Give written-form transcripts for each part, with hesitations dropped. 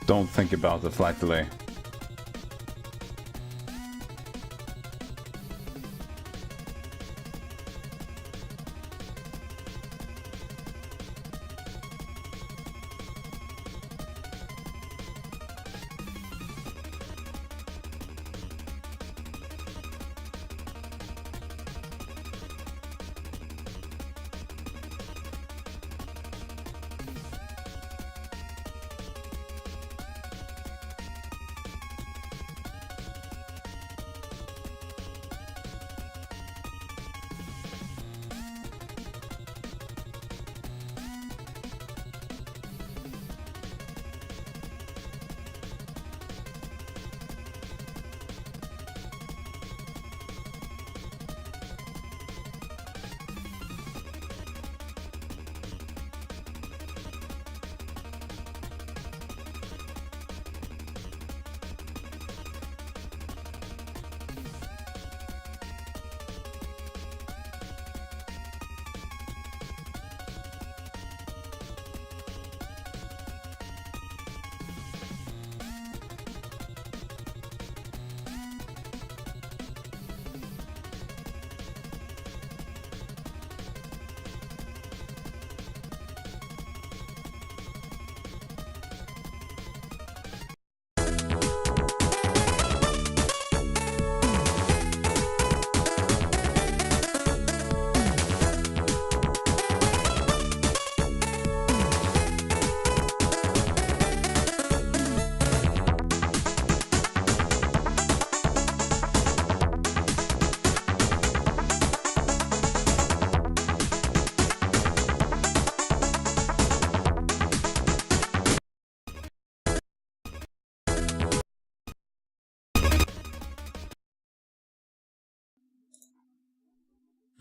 don't think about the flight delay.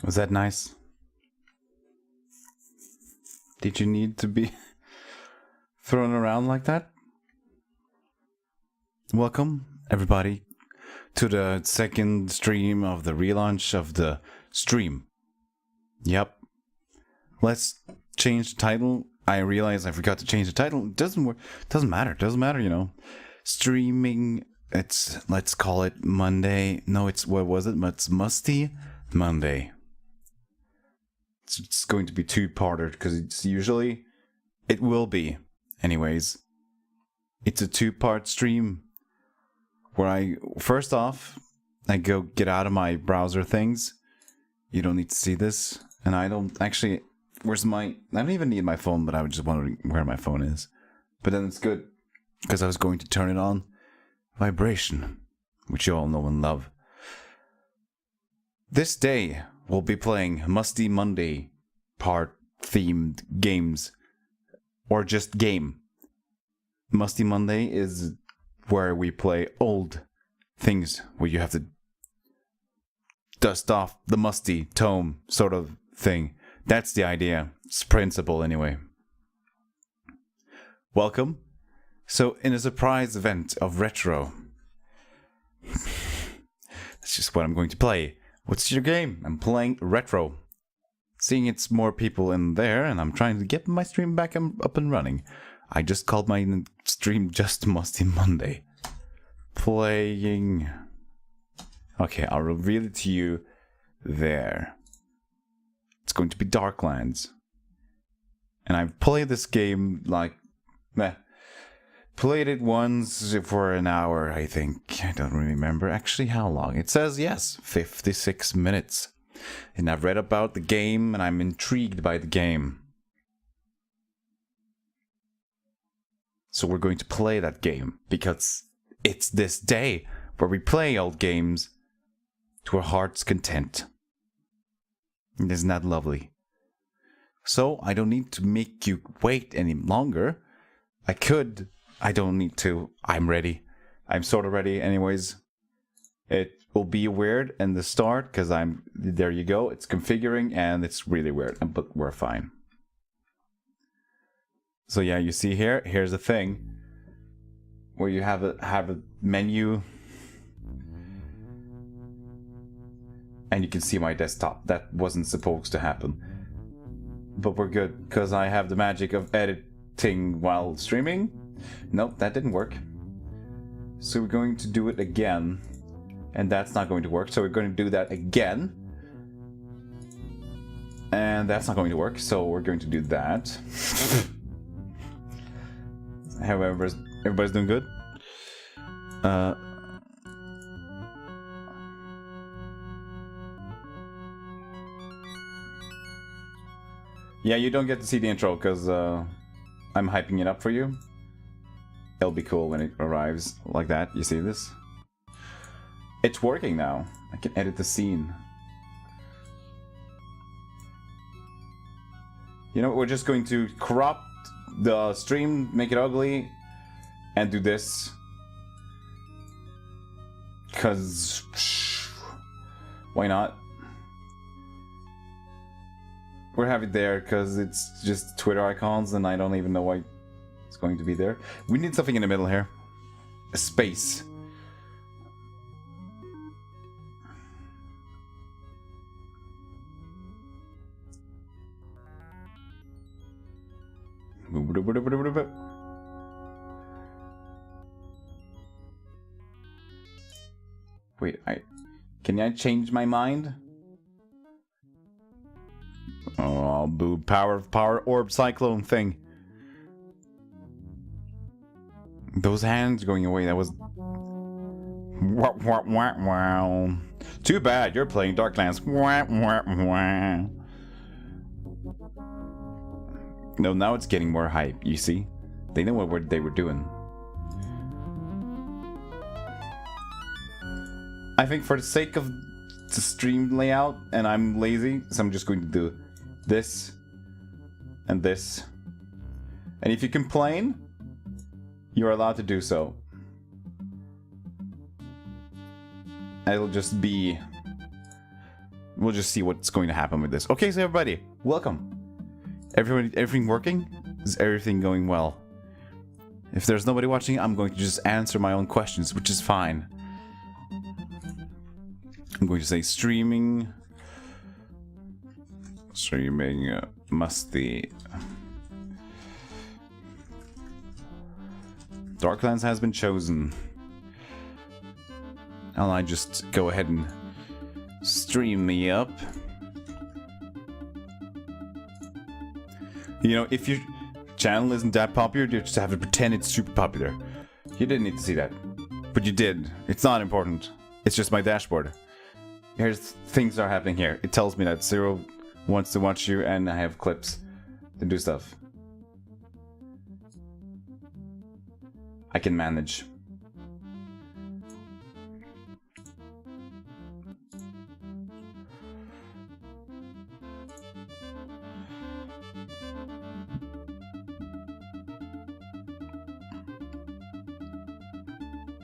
Was that nice? Did you need to be thrown around like that? Welcome, everybody, to the second stream of the relaunch of the stream. Yep. Let's change the title. I realize I forgot to change the title. It doesn't work. Doesn't matter. Doesn't matter, you know. Streaming. Let's call it Monday. No, what was it? It's Musty Monday. It's going to be two-parter because it will be. Anyways, it's a two-part stream where first off, I go get out of my browser things. You don't need to see this. And I don't actually, I don't even need my phone, but I was just wondering where my phone is. But then it's good because I was going to turn it on. Vibration, which you all know and love. This day, we'll be playing Musty Monday part themed games. Or just game. Musty Monday is where we play old things where you have to dust off the musty tome sort of thing. That's the idea. It's principle anyway. Welcome. So in a surprise event of retro, that's just what I'm going to play. What's your game? I'm playing retro. Seeing it's more people in there, and I'm trying to get my stream back up and running. I just called my stream just Musty Monday. Playing. Okay, I'll reveal it to you there. It's going to be Darklands. And I've played this game played it once for an hour, I think. I don't really remember actually how long. It says, yes, 56 minutes. And I've read about the game, and I'm intrigued by the game. So we're going to play that game, because it's this day where we play old games to our heart's content. And isn't that lovely? So I don't need to make you wait any longer. I don't need to. I'm ready. I'm sort of ready anyways. It will be weird in the start because there you go. It's configuring and it's really weird, but we're fine. So yeah, you see here's a thing where you have a menu and you can see my desktop. That wasn't supposed to happen. But we're good because I have the magic of editing while streaming. Nope, that didn't work. So we're going to do it again. And that's not going to work. So we're going to do that again. And that's not going to work. So we're going to do that. However, everybody's doing good. Yeah, you don't get to see the intro because I'm hyping it up for you. It'll be cool when it arrives like that. You see this? It's working now. I can edit the scene. You know, we're just going to crop the stream, make it ugly, and do this. Because why not? We'll have it there because it's just Twitter icons and I don't even know why it's going to be there. We need something in the middle here. A space. Wait, can I change my mind? Oh, boo! Power orb cyclone thing. Those hands going away. That was. Wow. Too bad you're playing Darklands. No, now it's getting more hype. You see, they know what they were doing. I think for the sake of the stream layout, and I'm lazy, so I'm just going to do this and this. And if you complain, you're allowed to do so. It'll just be... We'll just see what's going to happen with this. Okay, so everybody, welcome. Everything working? Is everything going well? If there's nobody watching, I'm going to just answer my own questions, which is fine. I'm going to say streaming. Streaming musty. Darklands has been chosen. And I just go ahead and stream me up. You know, if your channel isn't that popular, you just have to pretend it's super popular. You didn't need to see that. But you did. It's not important. It's just my dashboard. Here's things that are happening here. It tells me that Zero wants to watch you and I have clips to do stuff. I can manage.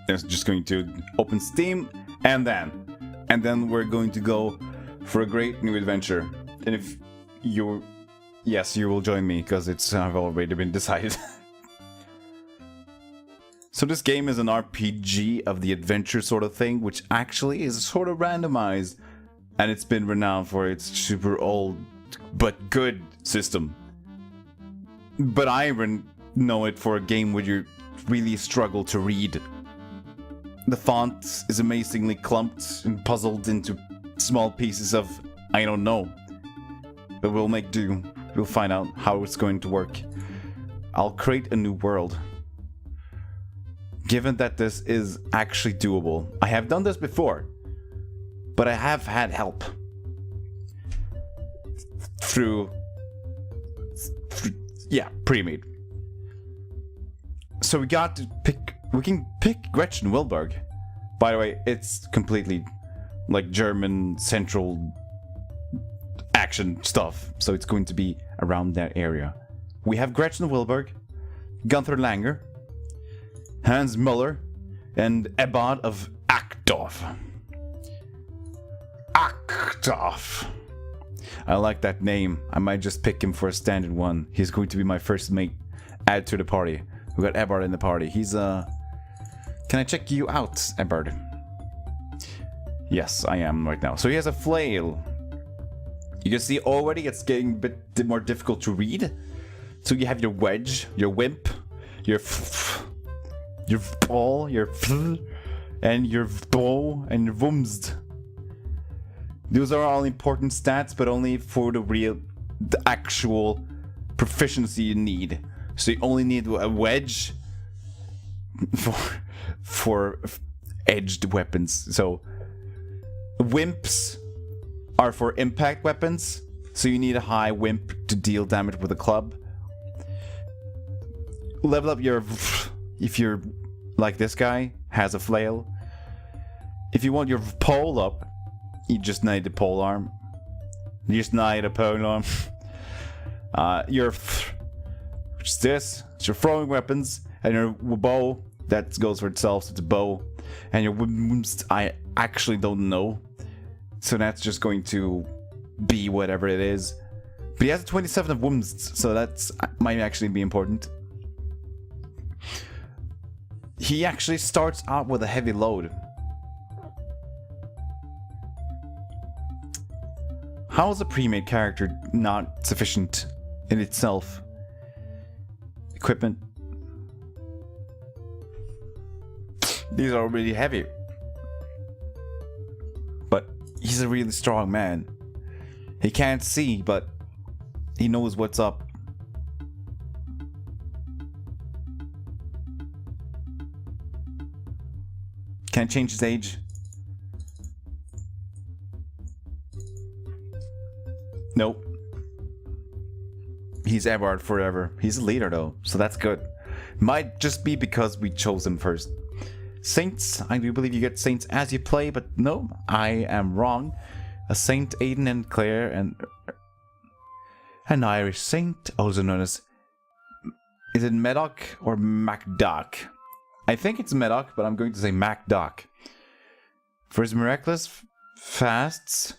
There's just going to open Steam and then we're going to go for a great new adventure. And if you... Yes, you will join me, because it's I've already been decided. So this game is an RPG of the adventure sort of thing, which actually is sort of randomized. And it's been renowned for its super old, but good system. But I know it for a game where you really struggle to read. The font is amazingly clumped and puzzled into small pieces of I don't know. But we'll make do. We'll find out how it's going to work. I'll create a new world. Given that this is actually doable. I have done this before. But I have had help. Through yeah, pre-made. So we got to pick... We can pick Gretchen Wilberg. By the way, it's completely like German central action stuff. So it's going to be around that area. We have Gretchen Wilberg, Gunther Langer, Hans Muller, and Ebbard of Ackdorf. Ackdorf. I like that name. I might just pick him for a standard one. He's going to be my first mate. Add to the party. We got Ebbard in the party. He's Can I check you out, Ebbard? Yes, I am right now. So he has a flail. You can see already it's getting a bit more difficult to read. So you have your wedge, your wimp, your ball, your and your bow, and your wumst. Those are all important stats, but only for the actual proficiency you need. So you only need a wedge for edged weapons. So wimps are for impact weapons. So you need a high wimp to deal damage with a club. Level up your... If you're like this guy, has a flail. If you want your pole up, you just need a pole arm. You just need a pole arm. Which is this. It's your throwing weapons. And your bow, that goes for itself, so it's a bow. And your wounds, I actually don't know. So that's just going to be whatever it is. But he has a 27 of wounds, so that might actually be important. He actually starts out with a heavy load. How is a pre-made character not sufficient in itself? Equipment. These are really heavy. But he's a really strong man. He can't see, but he knows what's up. Can't change his age. Nope. He's Everard forever. He's a leader though, so that's good. Might just be because we chose him first. Saints, I do believe you get saints as you play, but no, I am wrong. A Saint Aiden and Claire and an Irish saint, also known as... Is it Medoc or Macdoc? I think it's Medoc, but I'm going to say Macdoc. For his miraculous fasts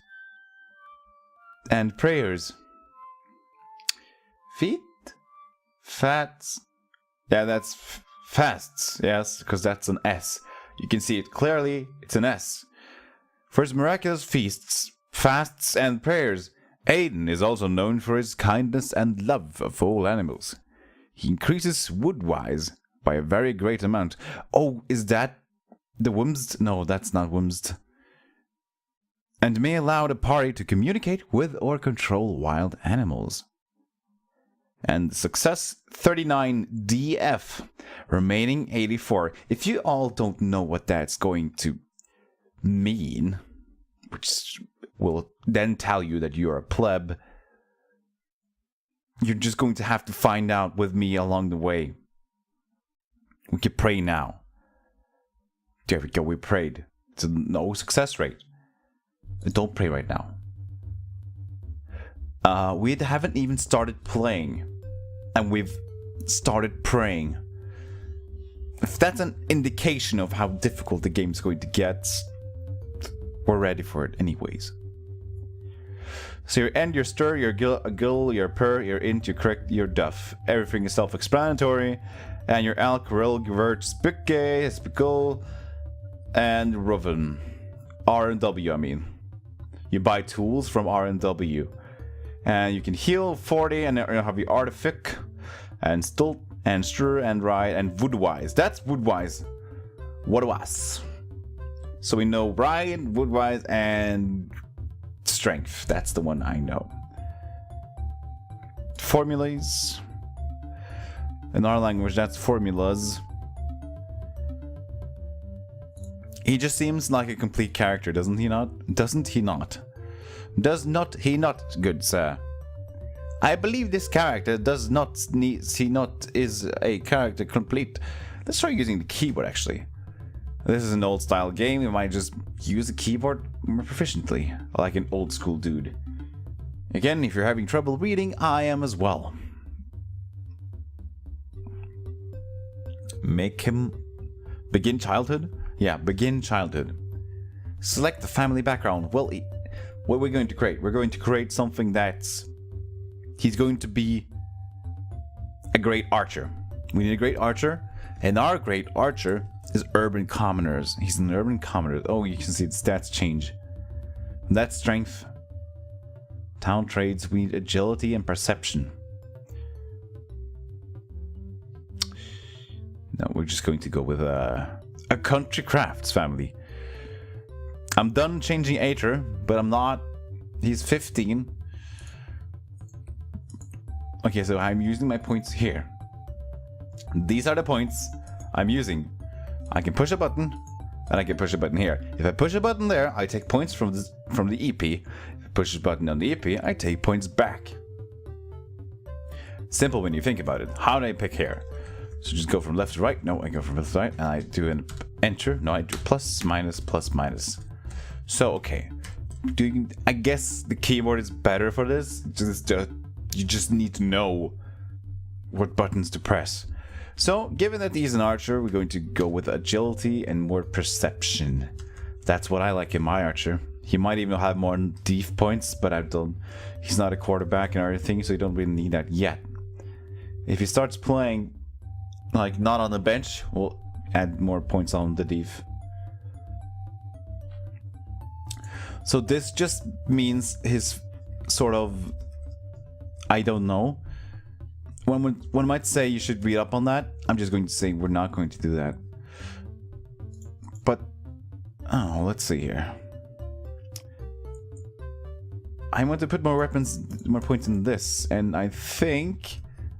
and prayers. Feet? Fats? Yeah, that's fasts, yes, because that's an S. You can see it clearly, it's an S. For his miraculous feasts, fasts, and prayers, Aiden is also known for his kindness and love of all animals. He increases wood-wise by a very great amount. Oh, is that the Wimsd? No, that's not Wimsd. And may allow the party to communicate with or control wild animals. And success 39 DF, remaining 84. If you all don't know what that's going to mean, which will then tell you that you're a pleb, you're just going to have to find out with me along the way. We can pray now. There we go, we prayed. It's a no success rate. Don't pray right now. We haven't even started playing. And we've started praying. If that's an indication of how difficult the game's going to get, we're ready for it anyways. So your end, your stir, your gull, your purr, your int, your crick, your duff. Everything is self-explanatory. And your alk, ril, gvert, spicke, spickle, and roven. R and W, I mean. You buy tools from R and W. And you can heal 40, and you have the artific, and stilt, and stir, and ride, and woodwise. That's woodwise. Woodwise. So we know ride, woodwise, and strength. That's the one I know. Formulas. In our language, that's formulas. He just seems like a complete character, doesn't he not? Doesn't he not? Does not he not, good sir? I believe this character does not need, he not is a character complete. Let's try using the keyboard actually. This is an old style game, you might just use the keyboard more proficiently, like an old school dude. Again, if you're having trouble reading, I am as well. Make him begin childhood? Yeah, begin childhood. Select the family background. Well, what we're going to create? We're going to create something that's... He's going to be a great archer. We need a great archer. And our great archer is urban commoners. He's an urban commoner. Oh, you can see the stats change. That's strength. Town trades. We need agility and perception. No, we're just going to go with a country crafts family. I'm done changing Aether, but I'm not. He's 15. Okay, so I'm using my points here. These are the points I'm using. I can push a button, and I can push a button here. If I push a button there, I take points from the EP. If I push a button on the EP, I take points back. Simple when you think about it. How do I pick here? So just go from left to right. No, I go from left to right, and I do an enter. No, I do plus, minus, plus, minus. So, okay. I guess the keyboard is better for this. You just need to know what buttons to press. So, given that he's an archer, we're going to go with agility and more perception. That's what I like in my archer. He might even have more def points, but he's not a quarterback and everything, so you don't really need that yet. If he starts playing, like, not on the bench, we'll add more points on the def. So this just means his sort of, I don't know. One might say you should read up on that. I'm just going to say we're not going to do that. But, oh, let's see here. I want to put more weapons, more points in this, and I think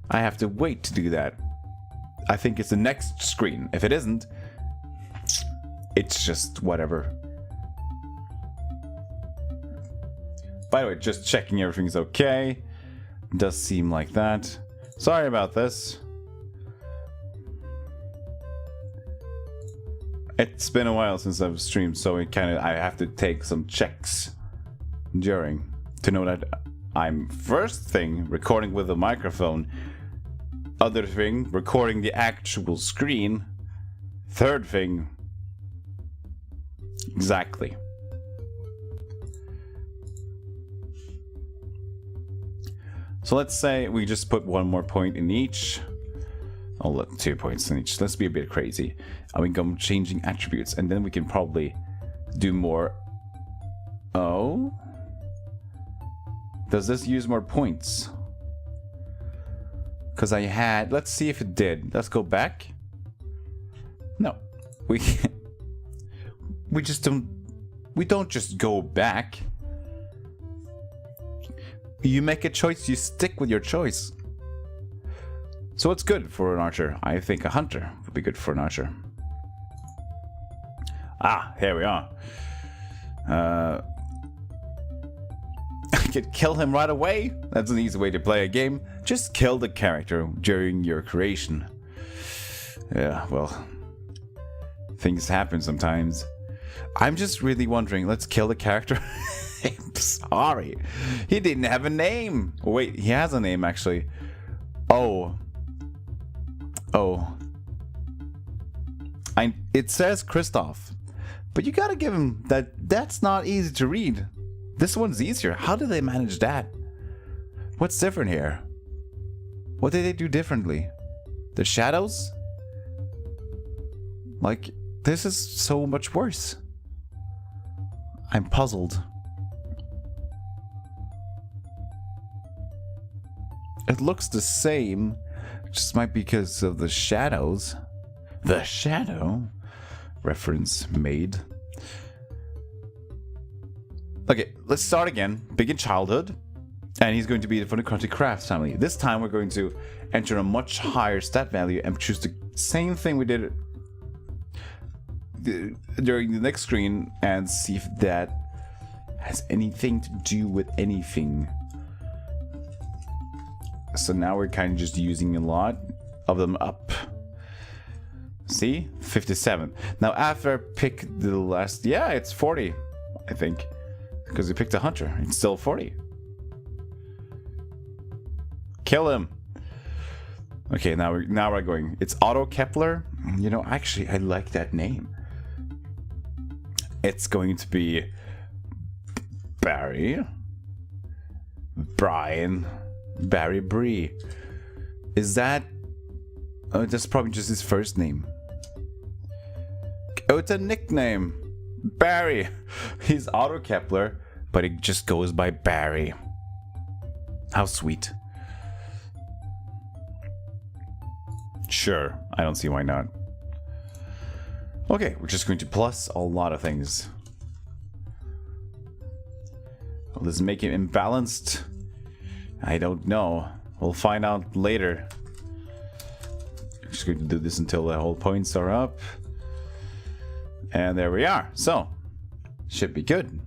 I have to wait to do that. I think it's the next screen. If it isn't, it's just whatever. By the way, just checking everything's okay. Does seem like that. Sorry about this. It's been a while since I've streamed, so I have to take some checks during to know that I'm first thing recording with a microphone, other thing recording the actual screen, third thing exactly. So let's say we just put one more point in each. Oh, look, 2 points in each. Let's be a bit crazy. And we go changing attributes, and then we can probably do more. Oh? Does this use more points? Because I had... Let's see if it did. Let's go back. No. We just don't... We don't just go back. You make a choice, you stick with your choice. So it's good for an archer. I think a hunter would be good for an archer. Ah, here we are. I could kill him right away. That's an easy way to play a game. Just kill the character during your creation. Yeah, well, things happen sometimes. I'm just really wondering, let's kill the character. I'm sorry. He didn't have a name. Wait, he has a name actually. Oh. It says Christoph. But you gotta give him that's not easy to read. This one's easier. How did they manage that? What's different here? What did they do differently? The shadows? Like, this is so much worse. I'm puzzled. It looks the same, just might be because of the shadows. The shadow reference made. Okay, let's start again. Begin childhood, and he's going to be from the Country Crafts family. This time we're going to enter a much higher stat value and choose the same thing we did during the next screen and see if that has anything to do with anything. So now we're kind of just using a lot of them up. See? 57. Now after I pick the last... Yeah, it's 40, I think. Because we picked a hunter. It's still 40. Kill him. Okay, now we're going. It's Otto Kepler. You know, actually, I like that name. It's going to be... Barry. Brian. Barry Bree. Is that... Oh, that's probably just his first name. Oh, it's a nickname. Barry. He's Otto Kepler, but it just goes by Barry. How sweet. Sure, I don't see why not. Okay, we're just going to plus a lot of things. Will this make him imbalanced? I don't know. We'll find out later. I'm just going to do this until the whole points are up. And there we are. So, should be good.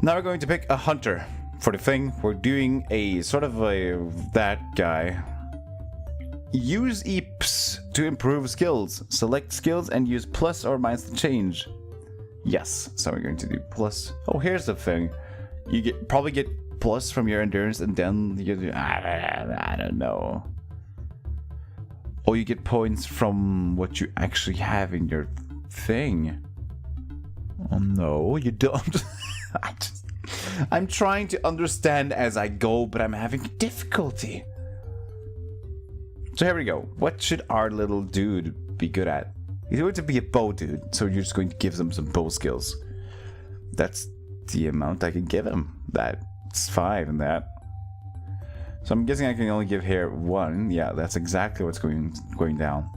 Now we're going to pick a hunter for the thing. We're doing a sort of that guy. Use EAPs to improve skills. Select skills and use plus or minus to change. Yes, so we're going to do plus. Oh, here's the thing. You probably get plus from your endurance, and then you do, I don't know. Oh, you get points from what you actually have in your thing. Oh no, you don't. I'm trying to understand as I go, but I'm having difficulty. So here we go. What should our little dude be good at? He's going to be a bow dude, so you're just going to give him some bow skills. That's the amount I can give him. That's 5 in that. So I'm guessing I can only give here 1. Yeah, that's exactly what's going down.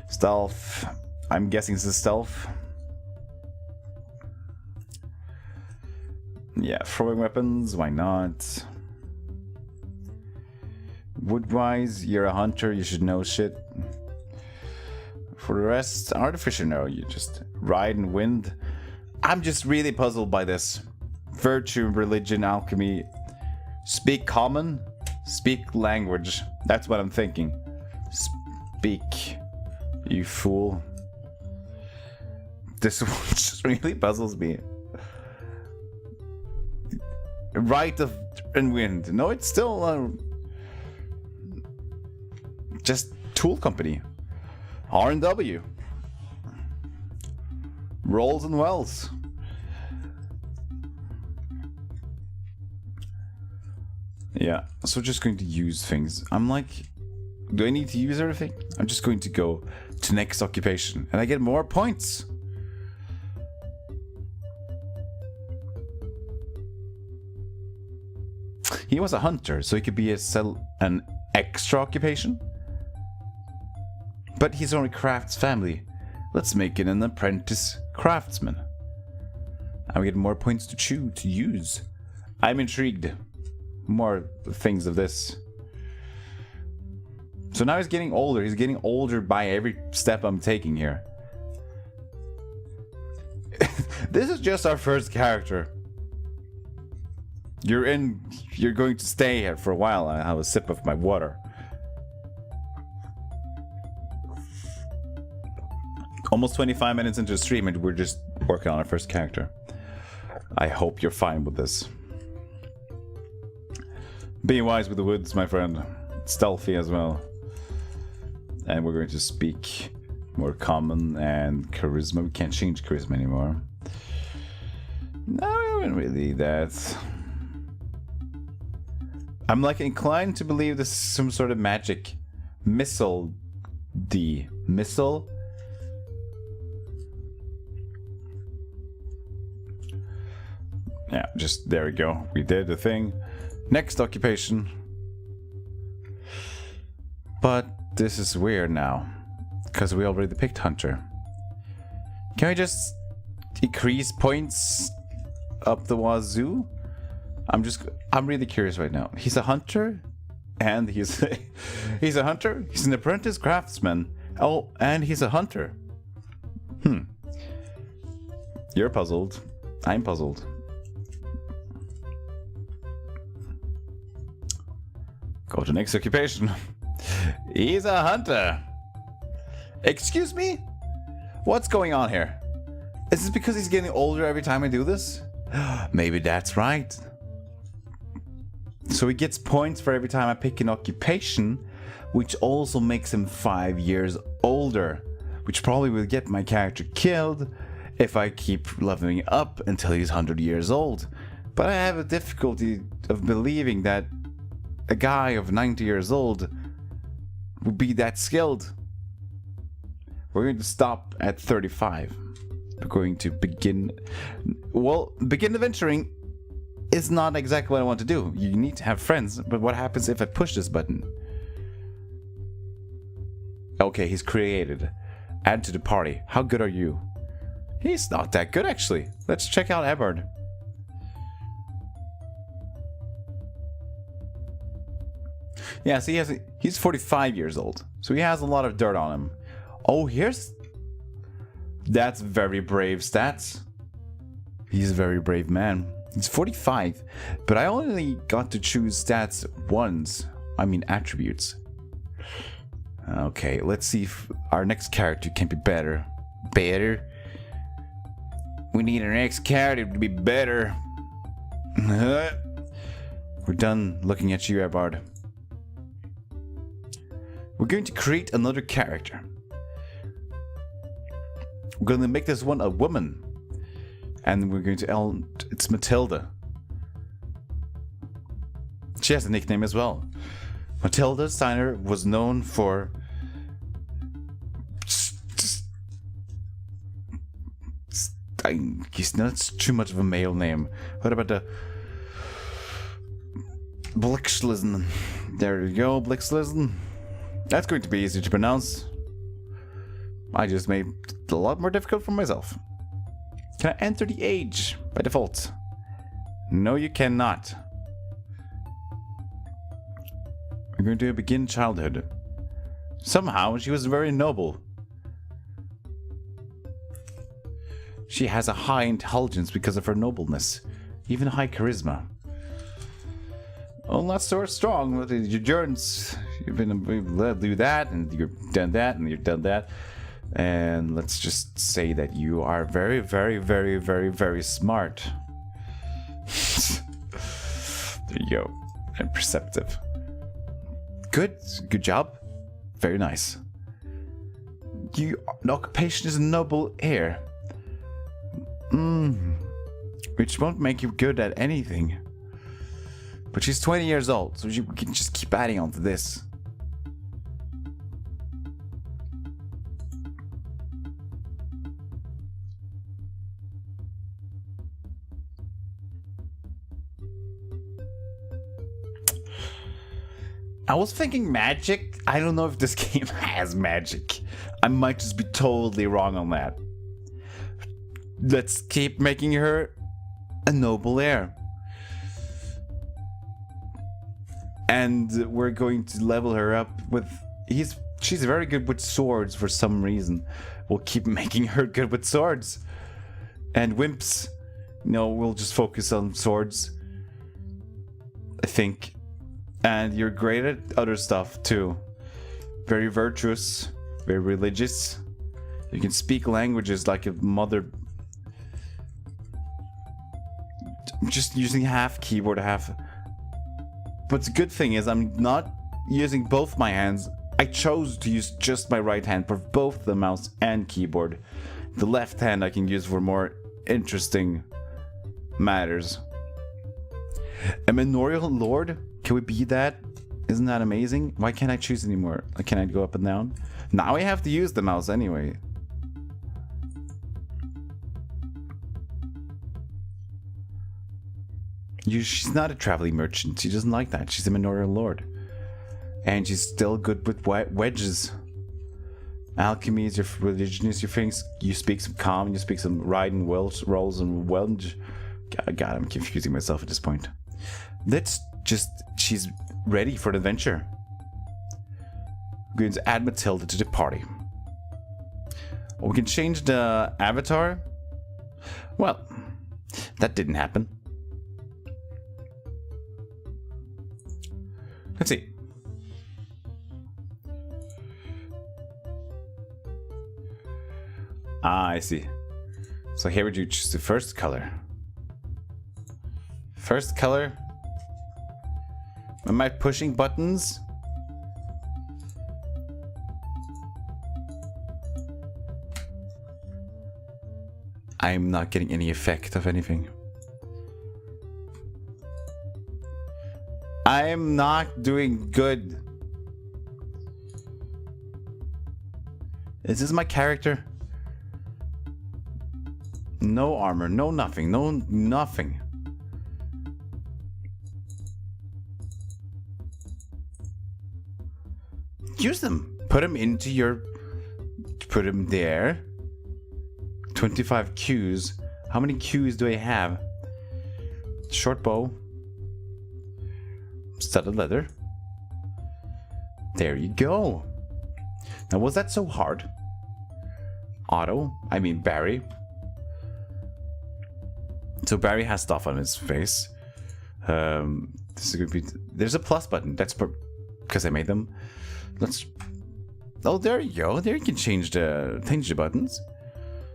Stealth. I'm guessing this is stealth. Yeah, throwing weapons, why not? Wood-wise, you're a hunter, you should know shit. For the rest, artificer, no, you just ride and wind. I'm just really puzzled by this. Virtue, religion, alchemy. Speak common, speak language. That's what I'm thinking. Speak, you fool. This one just really puzzles me. Right of and wind. No, it's still just tool company. R&W. Rolls and wells. Yeah, so just going to use things. I'm like, do I need to use everything? I'm just going to go to next occupation and I get more points. He was a hunter, so he could be an extra occupation. But he's only crafts family. Let's make it an apprentice craftsman. I get more points to use. I'm intrigued. More things of this. So now he's getting older. He's getting older by every step I'm taking here. This is just our first character. You're going to stay here for a while. I have a sip of my water. Almost 25 minutes into the stream and we're just working on our first character. I hope you're fine with this. Be wise with the woods, my friend. Stealthy as well. And we're going to speak more common and charisma. We can't change charisma anymore. No, I haven't really that. I'm like inclined to believe this is some sort of magic. Missile. Missile? Yeah, just there we go. We did the thing. Next occupation. But this is weird now. Because we already picked hunter. Can we just increase points up the wazoo? I'm really curious right now. He's a hunter and he's a hunter. He's an apprentice craftsman. Oh, and he's a hunter. You're puzzled. I'm puzzled. Go to next occupation. He's a hunter. Excuse me? What's going on here? Is this because he's getting older every time I do this? Maybe that's right. So he gets points for every time I pick an occupation, which also makes him 5 years older, which probably will get my character killed if I keep leveling up until he's 100 years old. But I have a difficulty of believing that a guy of 90 years old would be that skilled. We're going to stop at 35. We're going to begin adventuring is not exactly what I want to do. You need to have friends, but what happens if I push this button? Okay, he's created. Add to the party. How good are you? He's not that good, actually. Let's check out Eberhard. Yeah, so he's 45 years old. So he has a lot of dirt on him. Oh, that's very brave stats. He's a very brave man. He's 45, but I only got to choose stats once. I mean attributes. Okay, let's see if our next character can be better. Better? We need our next character to be better. We're done looking at you, Eberhard. We're going to create another character. We're going to make this one a woman. And we're going to... It's Matilda. She has a nickname as well. Matilda Steiner was known for... That's too much of a male name. What about the... Blixlisen? There you go, Blixlisen. That's going to be easy to pronounce. I just made it a lot more difficult for myself. Can I enter the age by default? No, you cannot. We're going to begin childhood. Somehow, she was very noble. She has a high intelligence because of her nobleness. Even high charisma. Oh, not so strong with your endurance. You've been able to do that, and you've done that, and you've done that. And let's just say that you are very, very, very, very, very smart. There you go. And perceptive. Good. Good job. Very nice. Your occupation is a noble heir. Which won't make you good at anything. But she's 20 years old, so you can just keep adding on to this. I was thinking magic. I don't know if this game has magic. I might just be totally wrong on that. Let's keep making her a noble heir. And we're going to level her up with... She's very good with swords for some reason. We'll keep making her good with swords. And wimps. No, we'll just focus on swords. I think. And you're great at other stuff too. Very virtuous. Very religious. You can speak languages like a mother... I'm just using half keyboard, half... But the good thing is I'm not using both my hands. I chose to use just my right hand for both the mouse and keyboard. The left hand I can use for more interesting matters. A manorial lord? Can we be that? Isn't that amazing? Why can't I choose anymore? Can I go up and down? Now I have to use the mouse anyway. She's not a traveling merchant. She doesn't like that. She's a manorial lord. And she's still good with wedges. Alchemy is your religion, is your things. You speak some common, you speak some riding rolls and welge. God, I'm confusing myself at this point. She's ready for an adventure. We're going to add Matilda to the party. We can change the avatar. Well, that didn't happen. Let's see. Ah, I see. So here would you choose the first color. First color. Am I pushing buttons? I'm not getting any effect of anything. I'm not doing good. Is this my character? No armor, no nothing, no nothing. Use them. put him into your... Put him there. 25 Qs. How many Qs do I have? Short bow. Studded leather. There you go. Now, was that so hard? Otto? I mean Barry. So Barry has stuff on his face. This is gonna be... There's a plus button. That's because I made them. Let's... Oh, there you go. There you can change the buttons.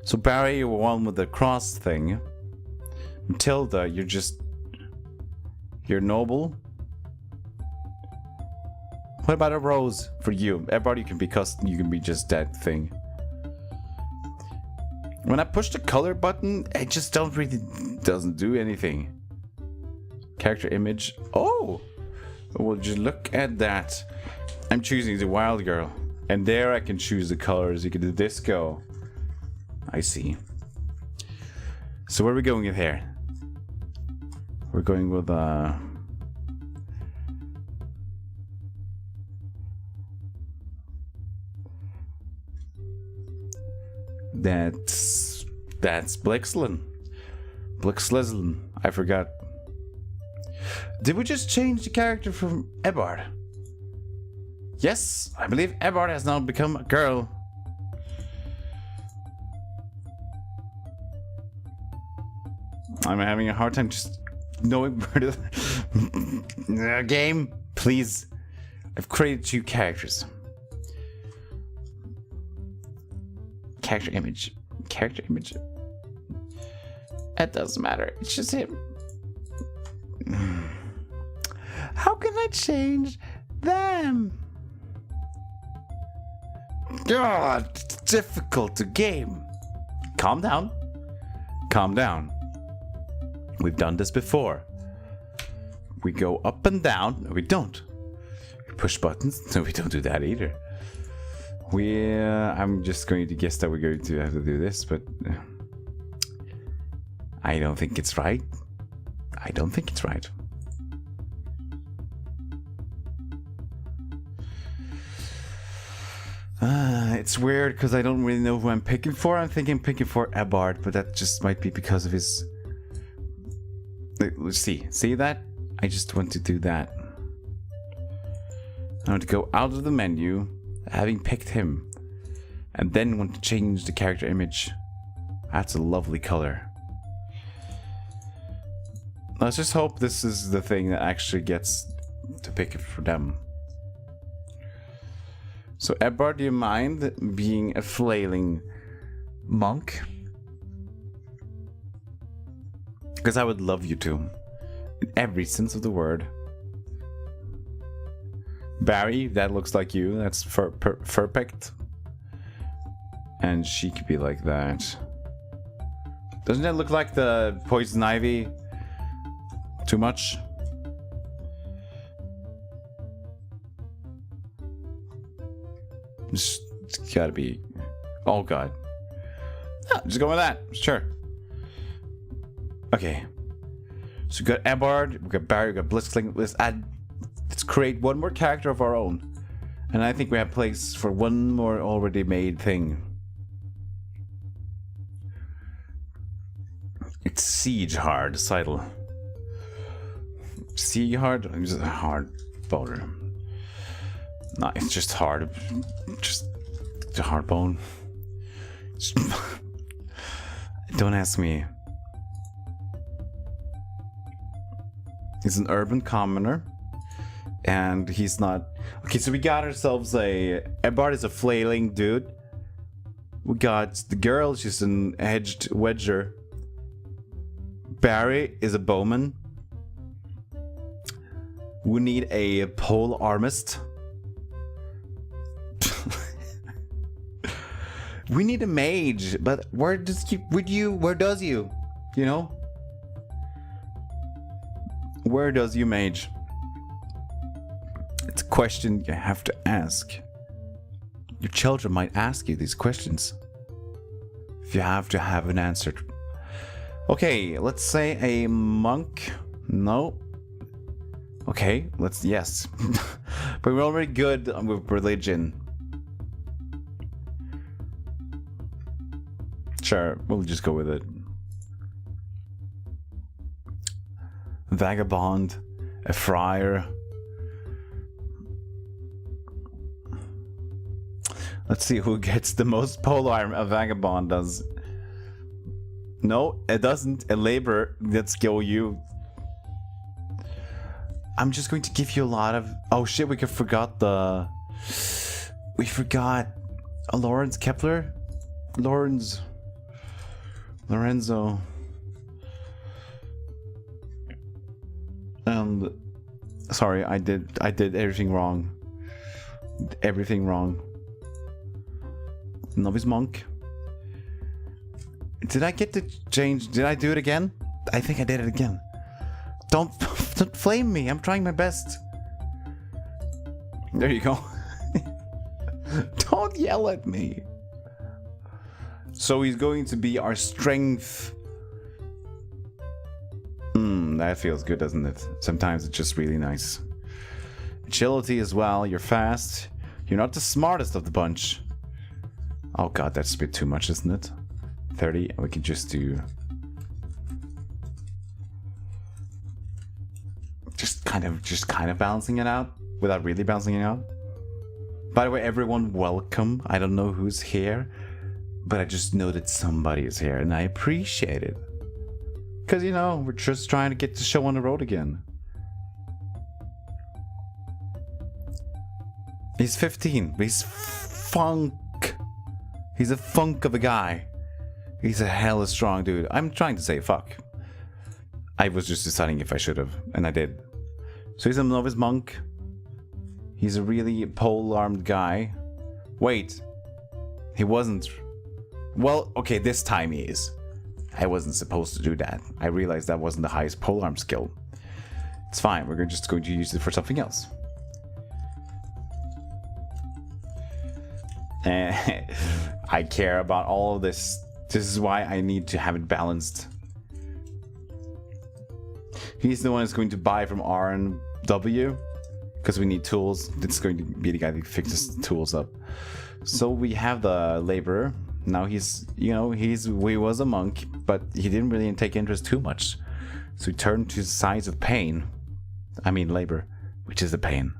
So Barry, you're one with the cross thing. Matilda, you're just... You're noble. What about a rose for you? Everybody can be custom. You can be just that thing. When I push the color button, it just doesn't do anything. Character image. Oh! Well, just look at that. I'm choosing the wild girl. And there I can choose the colors. You can do disco. I see. So where are we going with here? We're going with That's Blixlin. Blixlin. I forgot. Did we just change the character from Ebbard? Yes, I believe Ebbard has now become a girl. I'm having a hard time just knowing where to... Game, please. I've created 2 characters. Character image. Character image. It doesn't matter. It's just him. How can I change them? God, it's difficult to game. Calm down. Calm down. We've done this before. We go up and down. No, we don't. We push buttons. No, we don't do that either. I'm just going to guess that we're going to have to do this, but I don't think it's right. I don't think it's right. It's weird because I don't really know who I'm picking for. I'm thinking picking for Ebbard, but that just might be because of his... Let's see. See that? I just want to do that. I want to go out of the menu, having picked him, and then want to change the character image. That's a lovely color. Let's just hope this is the thing that actually gets to pick it for them. So, Ebbard, do you mind being a flailing monk? Because I would love you to. In every sense of the word. Barry, that looks like you. That's perfect. And she could be like that. Doesn't that look like the poison ivy? Too much? It's gotta be... Oh god. Ah, just go with that. Sure. Okay. So we got Ebbard, we got Barry, we got Blitzkling. Let's create one more character of our own. And I think we have place for one more already made thing. It's Siege Hard, Seidel. Siege Hard? It's a hard boulder. No, it's just hard. Just a hard bone. Don't ask me. He's an urban commoner. And he's not... Okay, so we got ourselves a... Ebbard is a flailing dude. We got the girl, she's an edged wedger. Barry is a bowman. We need a pole armist. We need a mage, but where does you? You know? Where does you mage? It's a question you have to ask. Your children might ask you these questions. If you have to have an answer. Okay, let's say a monk. No. Okay, yes. But we're already good with religion. Sure, we'll just go with it. Vagabond, a friar. Let's see who gets the most polearm. A vagabond does. No, it doesn't. A laborer. Let's go you. I'm just going to give you a lot of... Oh shit, we forgot the... We forgot... Lawrence Kepler? Lorenzo. And... Sorry, I did everything wrong. Everything wrong. Novice monk. Did I get to change? Did I do it again? I think I did it again. Don't flame me. I'm trying my best. There you go. Don't yell at me. So he's going to be our strength. That feels good, doesn't it? Sometimes it's just really nice. Agility as well. You're fast. You're not the smartest of the bunch. Oh god, that's a bit too much, isn't it? 30, and we can just do... Just kind of balancing it out, without really balancing it out. By the way, everyone, welcome. I don't know who's here, but I just know that somebody is here, and I appreciate it. Because, you know, we're just trying to get the show on the road again. He's 15, but he's funk. He's a funk of a guy. He's a hella strong dude. I'm trying to say fuck. I was just deciding if I should have, and I did. So he's a novice monk. He's a really pole-armed guy. Wait. He wasn't... Well, okay, this time he is. I wasn't supposed to do that. I realized that wasn't the highest polearm skill. It's fine, we're just going to use it for something else. I care about all of this. This is why I need to have it balanced. He's the one who's going to buy from R&W because we need tools. This is going to be the guy that fixes the tools up. So we have the laborer. Now he's, you know, he was a monk, but he didn't really take interest too much. So he turned to the sides of pain. I mean labor, which is the pain.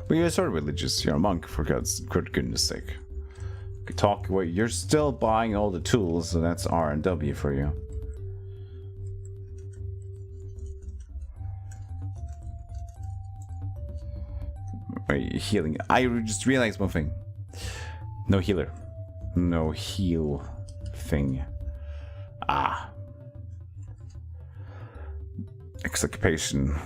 Well, you're sort of religious. You're a monk, for goodness sake. You could talk away. You're still buying all the tools, so that's R&W for you. Wait, healing. I just realized one thing. No healer. No heal thing. Ah. Exoccupation.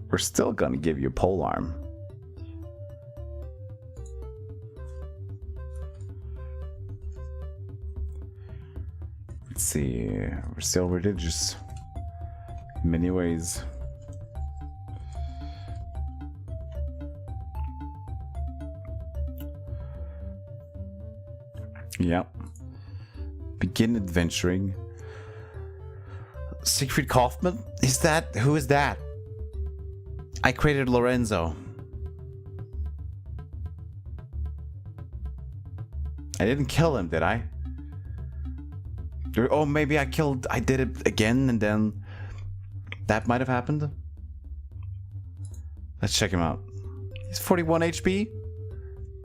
We're still gonna give you a polearm. Let's see. We're still religious in many ways. Yep. Begin adventuring. Siegfried Kaufman? Is that? Who is that? I created Lorenzo. I didn't kill him, did I? Oh, maybe I did it again and then that might have happened. Let's check him out. He's 41 HP.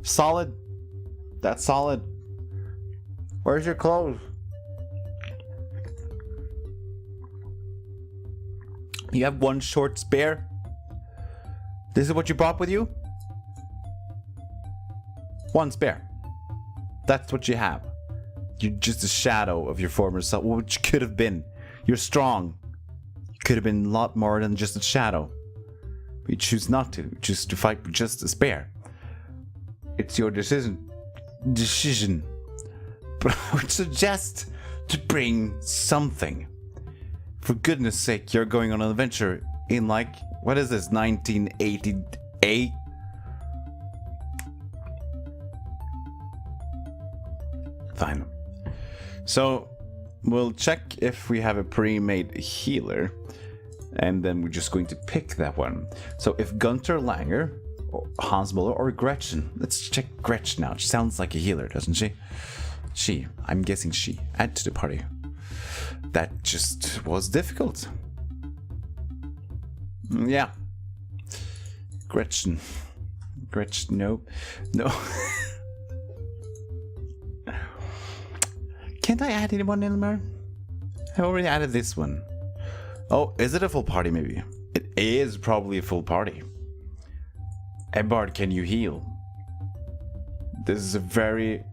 Solid. That's solid. Where's your clothes? You have one short spare? This is what you brought with you? One spare. That's what you have. You're just a shadow of your former self, which could have been. You're strong. You could have been a lot more than just a shadow. But you choose not to. You choose to fight with just a spare. It's your decision. But I would suggest to bring something. For goodness sake, you're going on an adventure in like, what is this, 1988? Fine. So, we'll check if we have a pre-made healer. And then we're just going to pick that one. So if Gunter Langer Hans Muller or Gretchen. Let's check Gretchen out. She sounds like a healer, doesn't she? She. I'm guessing she. Add to the party. That just was difficult. Yeah. Gretchen. Gretchen, no. No. Can't I add anyone anymore? I already added this one. Oh, is it a full party maybe? It is probably a full party. Ebbard, can you heal? This is a very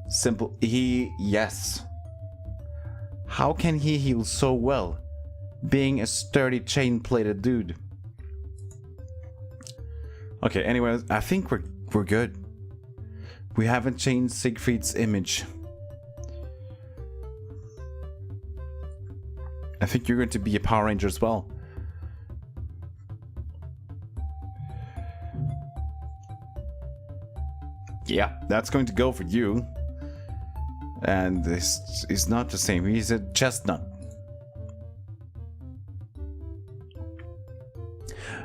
simple... Yes. How can he heal so well? Being a sturdy chain-plated dude. Okay, anyway, I think we're good. We haven't changed Siegfried's image. I think you're going to be a Power Ranger as well. Yeah, that's going to go for you. And this is not the same. He's a chestnut.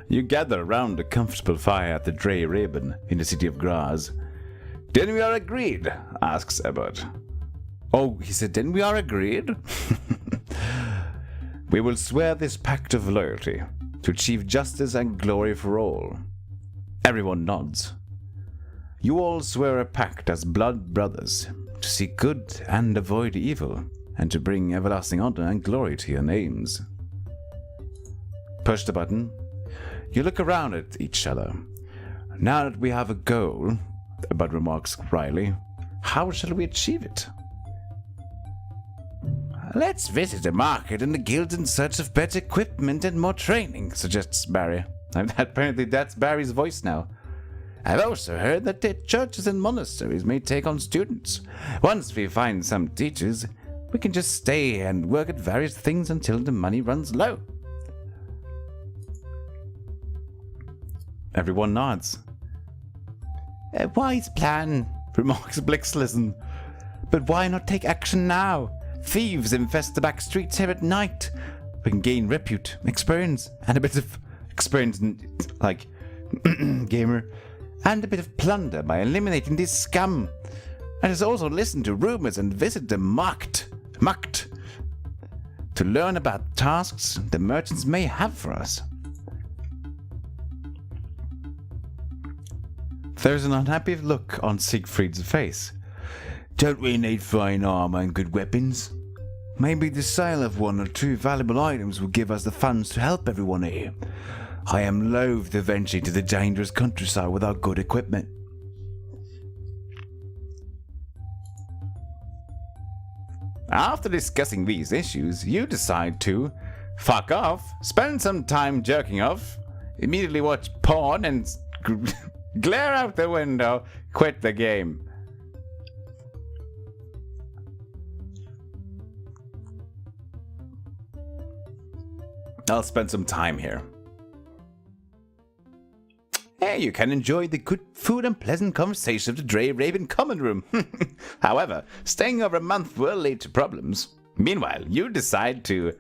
You gather around a comfortable fire at the Drey Raven in the city of Graz. Then we are agreed, asks Ebbard. Oh, he said, then we are agreed? We will swear this pact of loyalty to achieve justice and glory for all. Everyone nods. You all swear a pact as blood brothers to seek good and avoid evil, and to bring everlasting honor and glory to your names. Push the button. You look around at each other. Now that we have a goal, Bud remarks wryly, how shall we achieve it? Let's visit the market and the guild in search of better equipment and more training, suggests Barry. Apparently that's Barry's voice now. I've also heard that the churches and monasteries may take on students. Once we find some teachers, we can just stay and work at various things until the money runs low. Everyone nods. A wise plan, remarks Blixlisten. But why not take action now? Thieves infest the back streets here at night. We can gain repute, experience, and a bit of experience, like gamer, and a bit of plunder by eliminating this scum. Let us also listen to rumors and visit the market to learn about tasks the merchants may have for us. There's an unhappy look on Siegfried's face. Don't we need fine armor and good weapons? Maybe the sale of one or two valuable items will give us the funds to help everyone here. I am loath to venture into the dangerous countryside without good equipment. After discussing these issues, you decide to fuck off, spend some time jerking off, immediately watch porn and glare out the window, quit the game. I'll spend some time here. Hey, you can enjoy the good food and pleasant conversation of the Drey Raven common room. However, staying over a month will lead to problems. Meanwhile, you decide to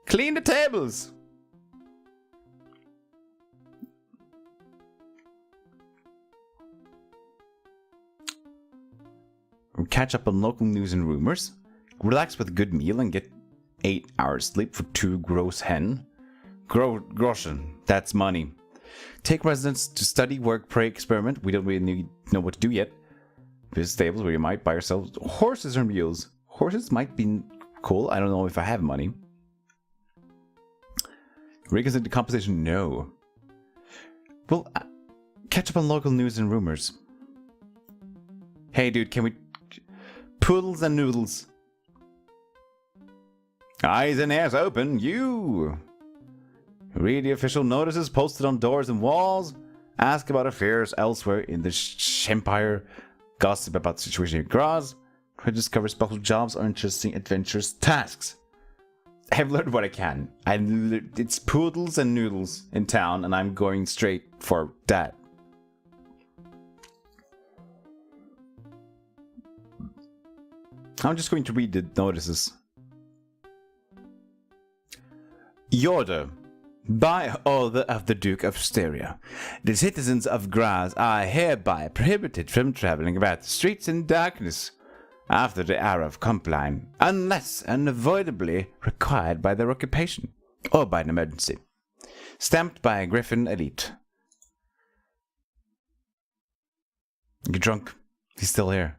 clean the tables. Catch up on local news and rumors. Relax with a good meal and get 8 hours sleep for 2 gross hen. Groschen, that's money. Take residence to study, work, pray, experiment. We don't really know what to do yet. Visit stables where you might buy yourselves horses or mules. Horses might be cool. I don't know if I have money. Reconsider composition? No. Well, catch up on local news and rumors. Hey dude, can we... Poodles and noodles. Eyes and ears open, you! Read the official notices posted on doors and walls. Ask about affairs elsewhere in the Empire. Gossip about the situation in Graz. Try to discover special jobs or interesting adventurous tasks. I've learned what I can. It's poodles and noodles in town, and I'm going straight for that. I'm just going to read the notices. Yorda. By order of the Duke of Styria, the citizens of Graz are hereby prohibited from traveling about the streets in darkness after the hour of compline, unless unavoidably required by their occupation or by an emergency. Stamped by a Griffin Elite. You're drunk. He's still here.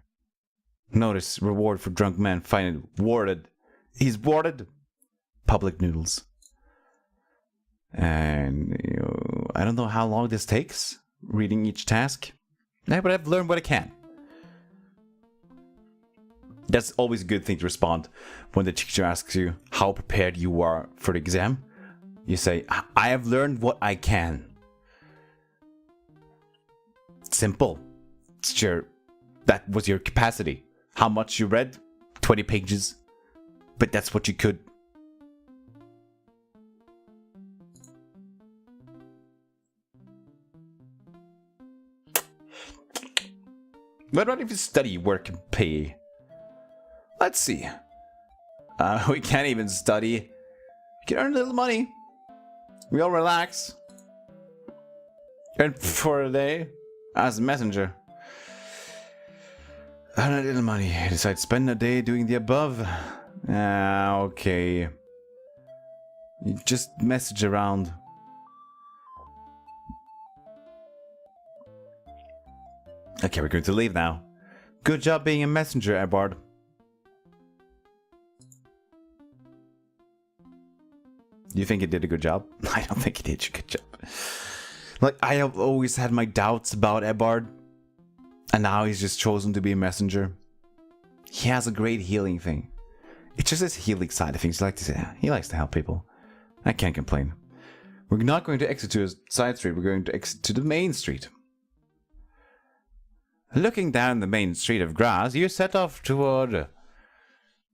Notice, reward for drunk man finally warded. He's warded. Public noodles. And I don't know how long this takes, reading each task. Yeah, but I've learned what I can. That's always a good thing to respond when the teacher asks you how prepared you are for the exam. You say, I have learned what I can. Simple. That was your capacity. How much you read? 20 pages. But that's what you could. What about if you study, work, and pay? Let's see. We can't even study. We can earn a little money. We all relax. And for a day, as a messenger. Earn a little money. Decide to spend a day doing the above. Okay. You just message around. Okay, we're going to leave now. Good job being a messenger, Edward. Do you think he did a good job? I don't think he did a good job. Like, I have always had my doubts about Edward. And now he's just chosen to be a messenger. He has a great healing thing. It's just his healing side of things. He likes to help people. I can't complain. We're not going to exit to a side street. We're going to exit to the main street. Looking down the main street of Graz, you set off toward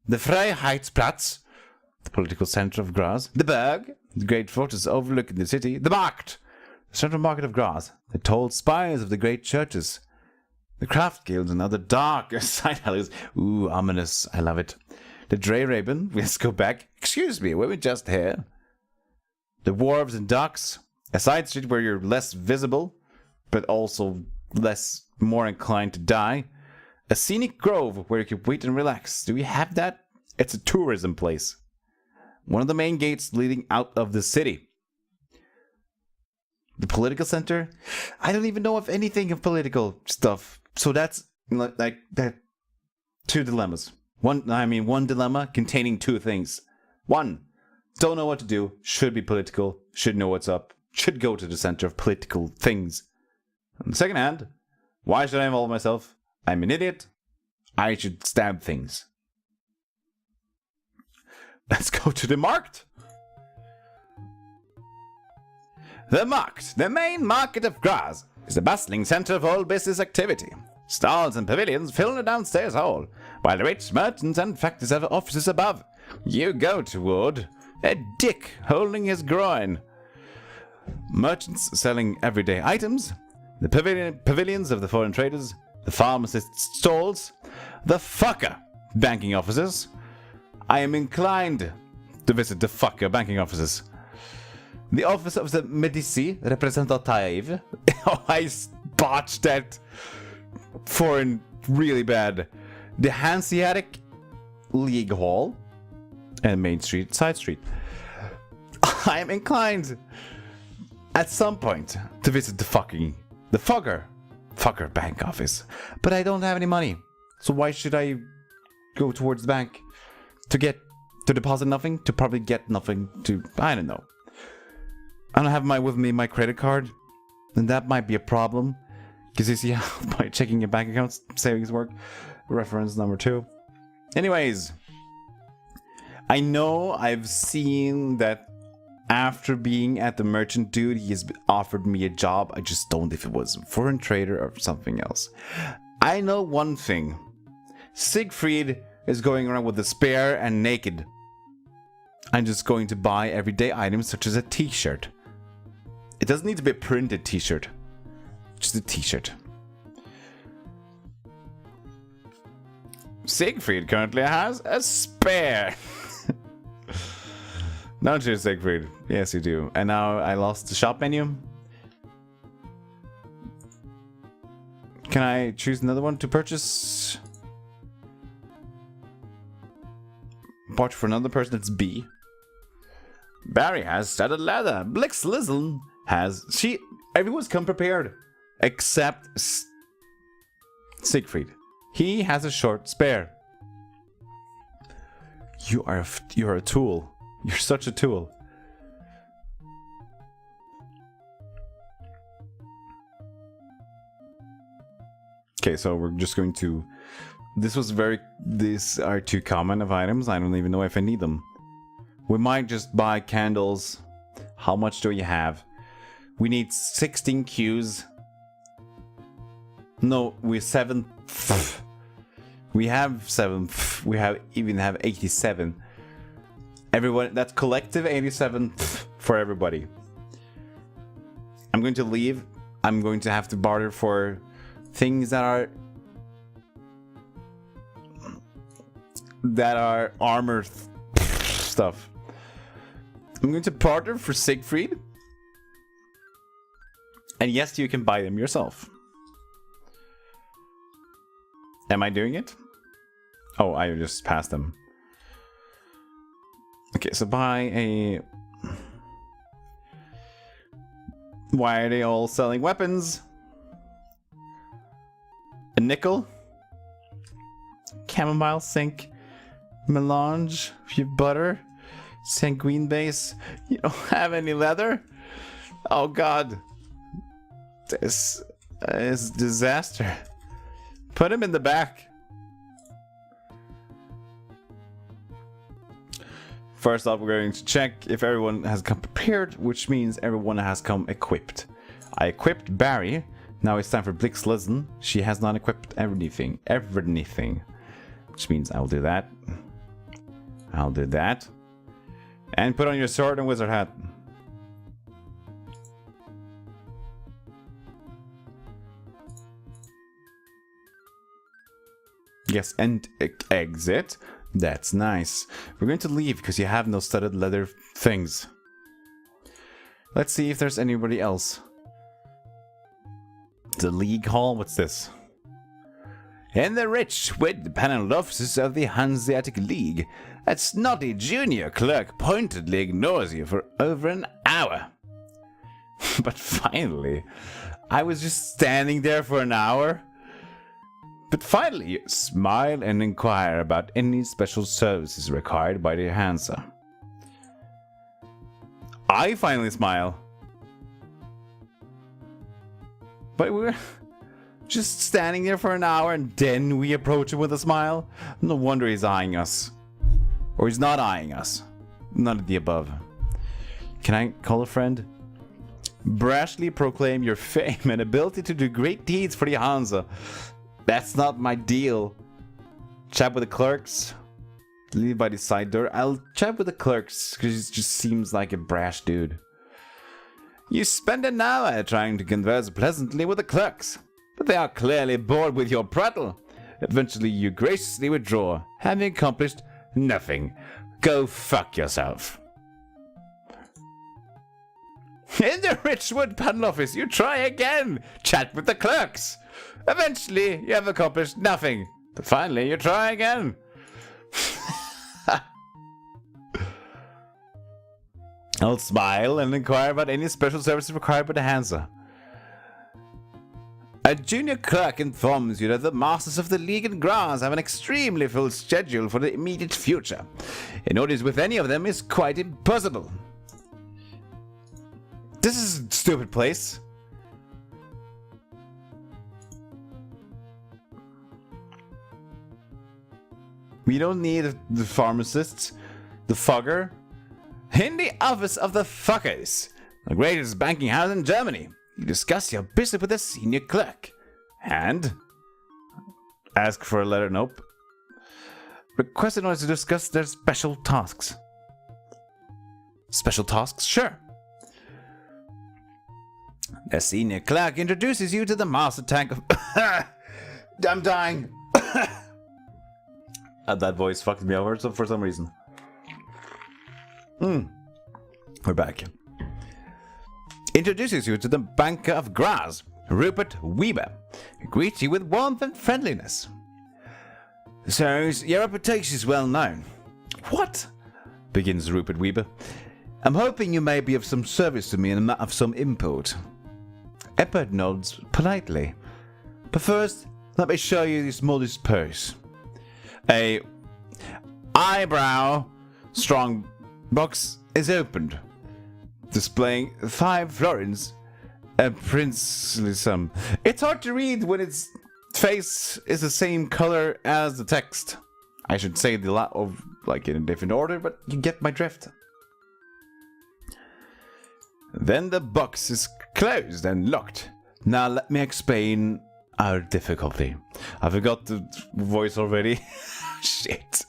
the Freiheitsplatz, the political center of Graz, the Berg, the great fortress overlooking the city, the Markt, the central market of Graz, the tall spires of the great churches, the craft guilds and other dark side alleys. Ooh, ominous. I love it. The Drehraben. Let's go back. Excuse me, were we just here? The wharves and docks. A side street where you're less visible, but also more inclined to die. A scenic grove where you can wait and relax. Do we have that? It's a tourism place. One of the main gates leading out of the city. The political center? I don't even know of anything of political stuff. So that's like that. Two dilemmas. One dilemma containing two things. One, don't know what to do. Should be political. Should know what's up. Should go to the center of political things. On the second hand, why should I involve myself? I'm an idiot. I should stab things. Let's go to the Markt. The Markt, the main market of Graz, is the bustling center of all business activity. Stalls and pavilions fill the downstairs hall, while the rich merchants and factories have offices above. You go toward a dick holding his groin. Merchants selling everyday items, the pavilions of the foreign traders, the pharmacists' stalls, the fucker banking offices. I am inclined to visit the fucker banking offices. The office of the Medici Representative. Oh, I botched that foreign really bad. The Hanseatic League Hall and Main Street, Side Street. I am inclined at some point to visit the fucker bank office. But I don't have any money. So why should I go towards the bank? To deposit nothing? To probably get nothing? I don't know. I don't have with me my credit card. And that might be a problem. Because you see how my checking your bank account savings work. Reference number 2. Anyways. I know I've seen that after being at the merchant dude, he has offered me a job. I just don't know if it was a foreign trader or something else. I know one thing. Siegfried is going around with despair and naked. I'm just going to buy everyday items such as a t-shirt. It doesn't need to be a printed t-shirt. Just a t-shirt. Siegfried currently has a spare. Don't you, Siegfried? Yes, you do. And now I lost the shop menu. Can I choose another one to purchase? Part for another person, it's B. Barry has studded leather. Blix Lizzle has... Everyone's come prepared. Except Siegfried. He has a short spare. You're a tool. You're such a tool. Okay, so we're just going to... These are too common of items. I don't even know if I need them. We might just buy candles. How much do we have? We need 16 Qs. No, we're 7. We have 7. We even have 87. Everyone, that's collective 87 for everybody. I'm going to leave. I'm going to have to barter for things that are armor stuff. I'm going to barter for Siegfried. And yes, you can buy them yourself. Am I doing it? Oh, I just passed them. Okay, so buy a... Why are they all selling weapons? A nickel? Chamomile sink? Melange? Few butter? Sanguine base? You don't have any leather? Oh god. This is disaster. Put him in the back. First off, we're going to check if everyone has come prepared, which means everyone has come equipped. I equipped Barry. Now it's time for Blix Lizzle. She has not equipped everything. Which means I'll do that. I'll do that. And put on your sword and wizard hat. Yes, and exit. That's nice. We're going to leave because you have no studded leather things. Let's see if there's anybody else. The League Hall? What's this? In the rich, wet-paneled offices of the Hanseatic League, a snotty junior clerk pointedly ignores you for over an hour. But finally, I was just standing there for an hour. But finally, you smile and inquire about any special services required by the Hansa. I finally smile. But we're just standing there for an hour and then we approach him with a smile? No wonder he's eyeing us. Or he's not eyeing us. None of the above. Can I call a friend? Brashly proclaim your fame and ability to do great deeds for the Hansa. That's not my deal. Chat with the clerks. Leave by the side door. I'll chat with the clerks because he just seems like a brash dude. You spend an hour trying to converse pleasantly with the clerks, but they are clearly bored with your prattle. Eventually you graciously withdraw, having accomplished nothing. Go fuck yourself. In the Richwood panel office, you try again. Chat with the clerks. Eventually, you have accomplished nothing. But finally, you try again. I'll smile and inquire about any special services required by the Hansa. A junior clerk informs you that the masters of the League and Grass have an extremely full schedule for the immediate future. In orders with any of them is quite impossible. This is a stupid place. We don't need the pharmacists, the fogger. In the office of the fuckers, the greatest banking house in Germany, you discuss your business with the senior clerk. And ask for a letter. Nope. Request in order to discuss their special tasks. Special tasks? Sure. The senior clerk introduces you to the master tank of... I'm dying. That voice fucked me over for some reason. We're back. Introduces you to the banker of grass, Rupert Weber. He greets you with warmth and friendliness. So, your reputation is well known. What? Begins Rupert Weber. I'm hoping you may be of some service to me in a matter of some import. Eppert nods politely. But first, let me show you this modest purse. A eyebrow strong box is opened, displaying 5 florins, a princely sum. It's hard to read when its face is the same color as the text. I should say the lot of like in a different order, but you get my drift. Then the box is closed and locked. Now let me explain our difficulty. I forgot the voice already. Shit.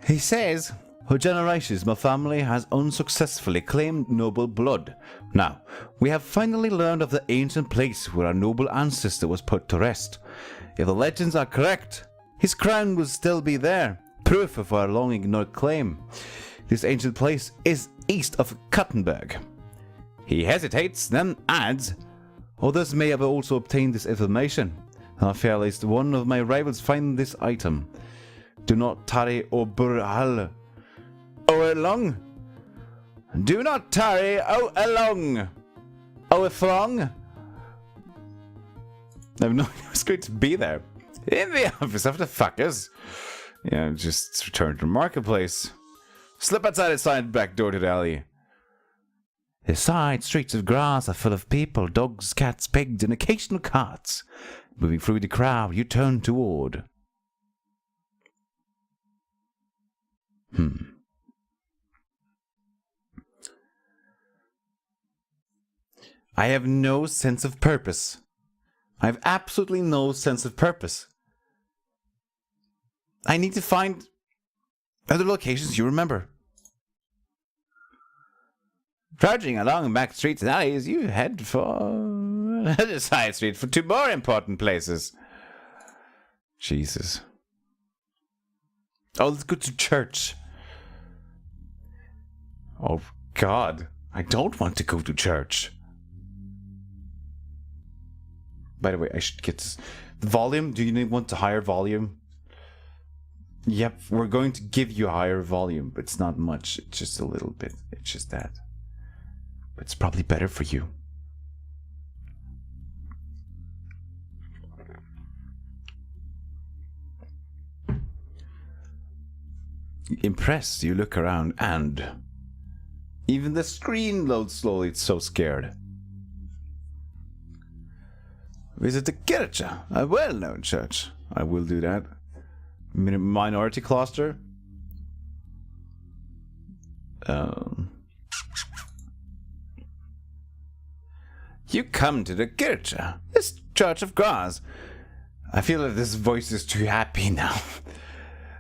He says, for generations my family has unsuccessfully claimed noble blood. Now, we have finally learned of the ancient place where our noble ancestor was put to rest. If the legends are correct, his crown will still be there, proof of our long ignored claim. This ancient place is east of Cottenburg. He hesitates, then adds, others may have also obtained this information. I fear at least one of my rivals find this item. Do not tarry, O Burhal. O along. Do not tarry, O along. O throng. I have no idea what's going to be there. In the office of the fuckers. Yeah, just return to the marketplace. Slip outside the side back door to the alley. The side streets of grass are full of people, dogs, cats, pigs, and occasional carts. Moving through the crowd, you turn toward. I have no sense of purpose. I have absolutely no sense of purpose. I need to find other locations you remember. Trudging along back streets and alleys, you head for another side street for 2 more important places. Jesus. Oh, let's go to church. Oh, God. I don't want to go to church. By the way, I should get this. The volume, do you want a higher volume? Yep, we're going to give you a higher volume, but it's not much. It's just a little bit. It's just that. But it's probably better for you. Impressed, you look around and even the screen loads slowly. It's so scared. Visit the Kirche, a well-known church. I will do that. Minority cluster. You come to the Kirche, this church of grass. I feel that this voice is too happy now.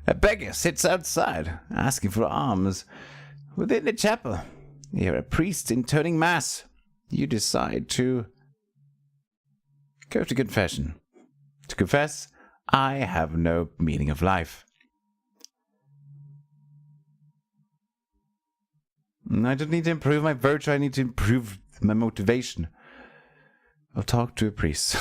A beggar sits outside, asking for alms. Within the chapel, you hear a priest intoning mass. You decide to go to confession. To confess, I have no meaning of life. I don't need to improve my virtue, I need to improve my motivation. I'll talk to a priest.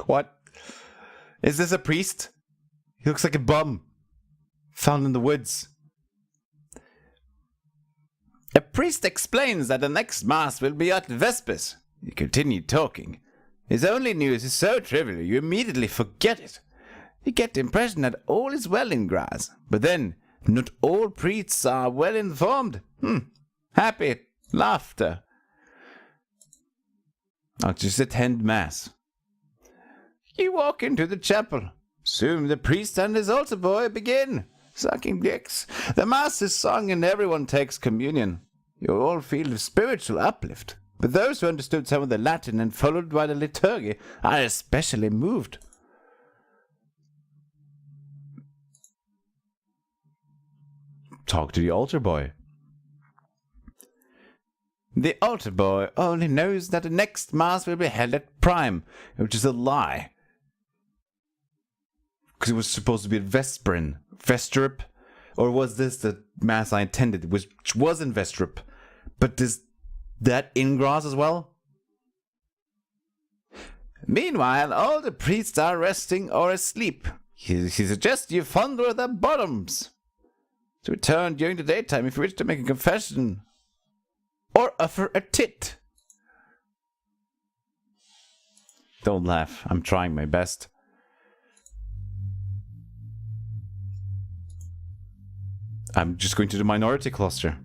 What? Is this a priest? He looks like a bum. Found in the woods. A priest explains that the next mass will be at Vespers. You continue talking. His only news is so trivial you immediately forget it. You get the impression that all is well in grass, but then not all priests are well informed. Happy laughter. I'll just attend mass. You walk into the chapel. Soon the priest and his altar boy begin sucking dicks. The mass is sung and everyone takes communion. You all feel a spiritual uplift. But those who understood some of the Latin and followed by the liturgy are especially moved. Talk to the altar boy. The altar boy only knows that the next mass will be held at Prime, which is a lie. Because it was supposed to be Vesprin. Vestrup? Or was this the mass I intended, which was in Vestrup? But is that in Graz as well? Meanwhile, all the priests are resting or asleep. He suggests you fondle their bottoms. To return during the daytime if you wish to make a confession. Or offer a tit. Don't laugh. I'm trying my best. I'm just going to the minority cluster.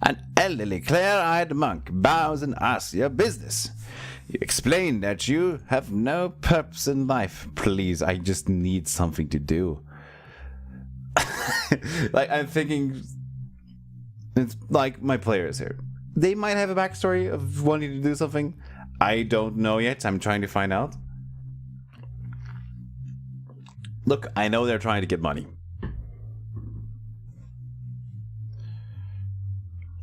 An elderly, clear-eyed monk bows and asks your business. You explain that you have no purpose in life. Please, I just need something to do. Like, I'm thinking... It's like my players here. They might have a backstory of wanting to do something. I don't know yet. I'm trying to find out. Look, I know they're trying to get money.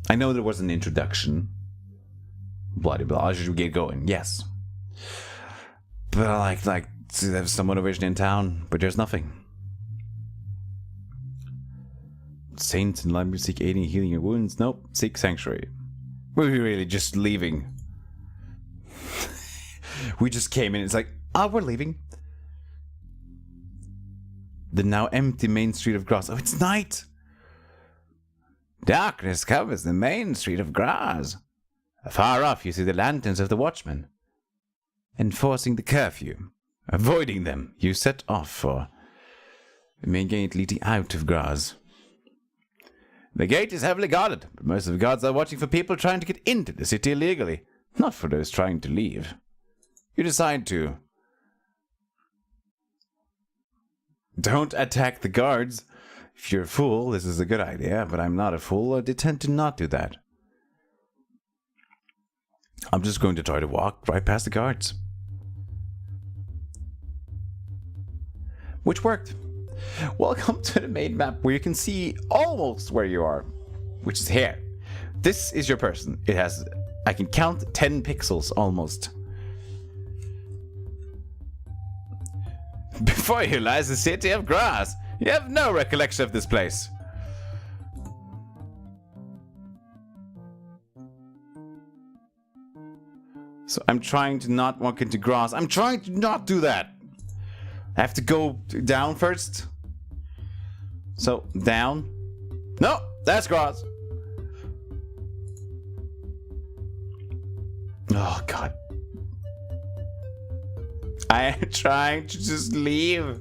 I know there was an introduction. Bloody blah, should we get going? Yes. But I like there's someone over in town, but there's nothing. Saints and library seek aiding and healing your wounds. Nope. Seek sanctuary. We're really just leaving. We just came in. It's like, we're leaving. The now empty main street of Graz. Oh, it's night. Darkness covers the main street of Graz. Far off you see the lanterns of the watchmen. Enforcing the curfew. Avoiding them, you set off for the main gate leading out of Graz. The gate is heavily guarded, but most of the guards are watching for people trying to get into the city illegally, not for those trying to leave. You decide to... Don't attack the guards. If you're a fool, this is a good idea, but I'm not a fool. I tend to not do that. I'm just going to try to walk right past the guards. Which worked. Welcome to the main map where you can see almost where you are, which is here. This is your person. It has, I can count 10 pixels almost. Before you lies the city of Graz. You have no recollection of this place. So I'm trying to not walk into Graz. I'm trying to not do that. I have to go down first. So, down. No, that's Graz. Oh, God. I am trying to just leave.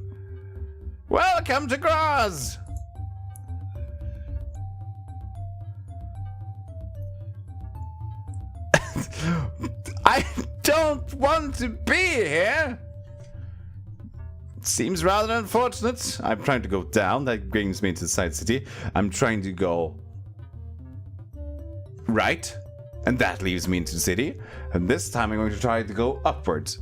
Welcome to Graz. I don't want to be here. Seems rather unfortunate. I'm trying to go down. That brings me into the side city. I'm trying to go right. And that leaves me into the city. And this time I'm going to try to go upwards.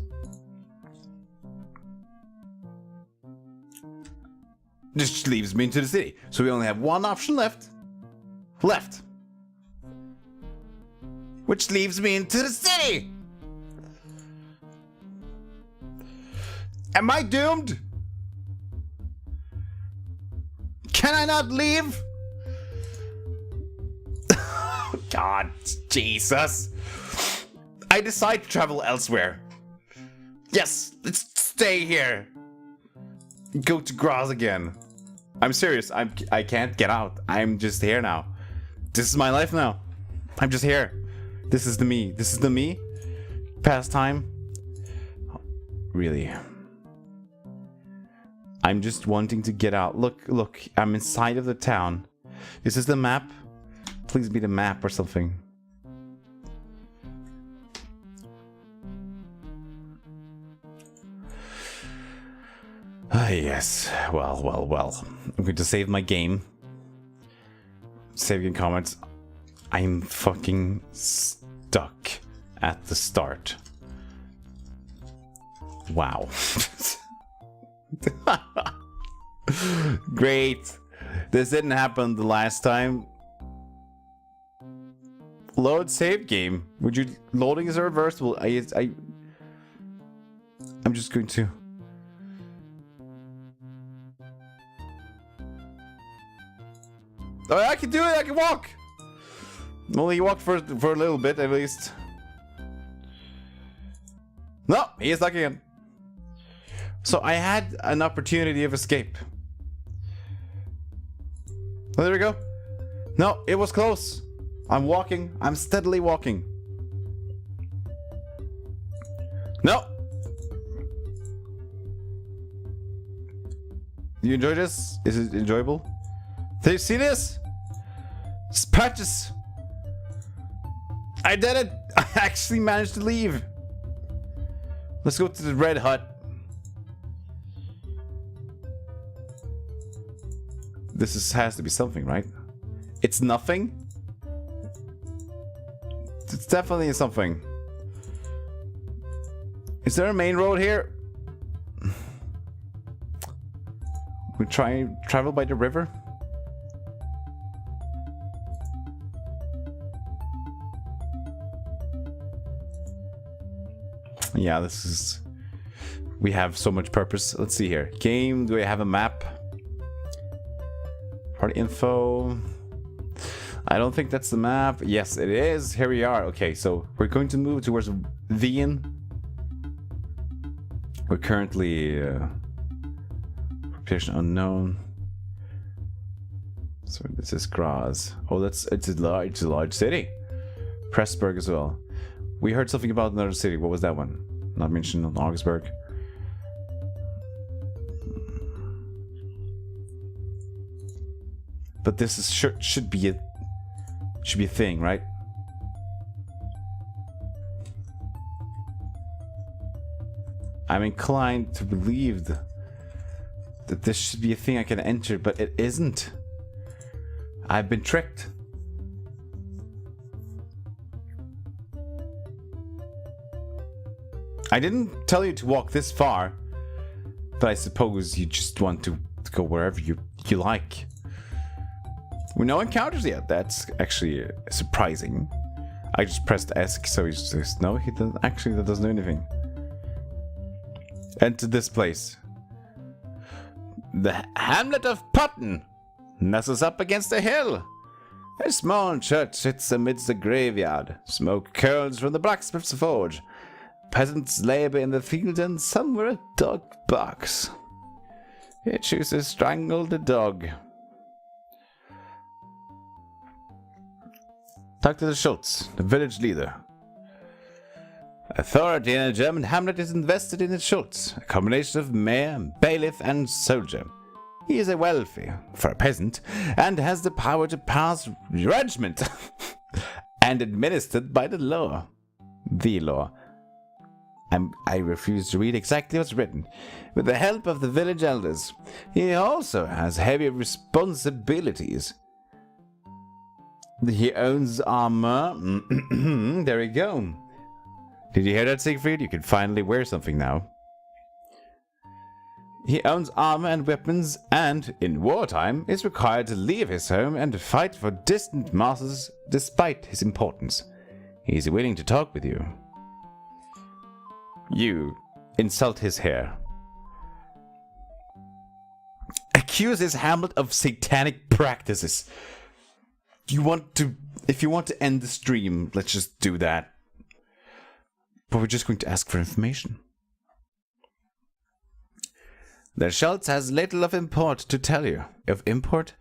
This leaves me into the city. So we only have one option left. Left. Which leaves me into the city. Am I doomed? Can I not leave? God, Jesus. I decide to travel elsewhere. Yes, let's stay here. Go to Graz again. I'm serious. I can't get out. I'm just here now. This is my life now. I'm just here. This is the me. This is the me. Past time. Really. I'm just wanting to get out. Look. I'm inside of the town. This is the map. Please be the map or something. Ah, yes. Well. I'm going to save my game. Saving comments. I'm fucking stuck at the start. Wow. Great. This didn't happen the last time. Load save game. Would you... Loading is reversible. I'm just going to... Oh, I can do it! I can walk! Only walk for a little bit, at least. No! He is stuck again. So I had an opportunity of escape. Oh, there we go. No, it was close. I'm walking. I'm steadily walking. No! You enjoy this? Is it enjoyable? Do you see this? It's patches. I did it! I actually managed to leave. Let's go to the red hut. Has to be something, right? It's nothing? It's definitely something. Is there a main road here? We travel by the river? Yeah, this is... We have so much purpose. Let's see here. Game, do I have a map? Party info. I don't think that's the map. Yes, it is. Here we are. Okay, so we're going to move towards Wien. We're currently... Location unknown. So this is Graz. Oh, it's a large city. Pressburg as well. We heard something about another city. What was that one? Not mentioned on Augsburg. But this is should be a thing, right? I'm inclined to believe that this should be a thing I can enter, but it isn't. I've been tricked. I didn't tell you to walk this far, but I suppose you just want to go wherever you like. We no encounters yet. That's actually surprising. I just pressed ESC, so he says no. He doesn't. Actually, that doesn't do anything. Enter this place. The hamlet of Putten nestles up against a hill. A small church sits amidst a graveyard. Smoke curls from the blacksmith's forge. Peasants labor in the fields, and somewhere a dog barks. He chooses to strangle the dog. Talk to the Schultz, the village leader. Authority in a German hamlet is invested in the Schultz, a combination of mayor, bailiff, and soldier. He is wealthy, for a peasant, and has the power to pass judgment and administered by the law. The law. I refuse to read exactly what's written. With the help of the village elders, he also has heavy responsibilities. He owns armor. There we go. Did you hear that, Siegfried? You can finally wear something now. He owns armor and weapons, and, in wartime, is required to leave his home and fight for distant masters despite his importance. He is willing to talk with you. You insult his hair. Accuse his hamlet of satanic practices. If you want to end the stream, let's just do that. But we're just going to ask for information. The Schultz has little of import to tell you. Of import?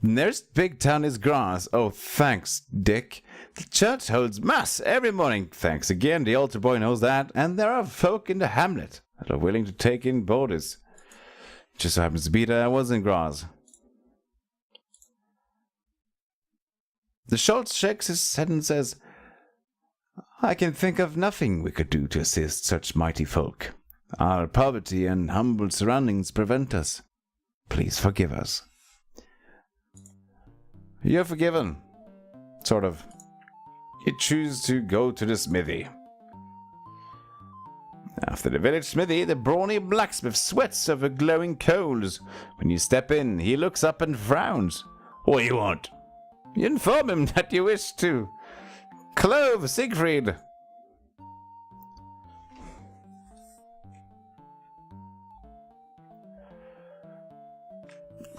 The nearest big town is Graz. Oh, thanks, Dick. The church holds mass every morning. Thanks again, the altar boy knows that. And there are folk in the hamlet that are willing to take in boarders. Just so happens to be that I was in Graz. The Schultz shakes his head and says, I can think of nothing we could do to assist such mighty folk. Our poverty and humble surroundings prevent us. Please forgive us. You're forgiven. Sort of. You choose to go to the smithy. After the village smithy, the brawny blacksmith sweats over glowing coals. When you step in, he looks up and frowns. What do you want? You inform him that you wish to clothe Siegfried.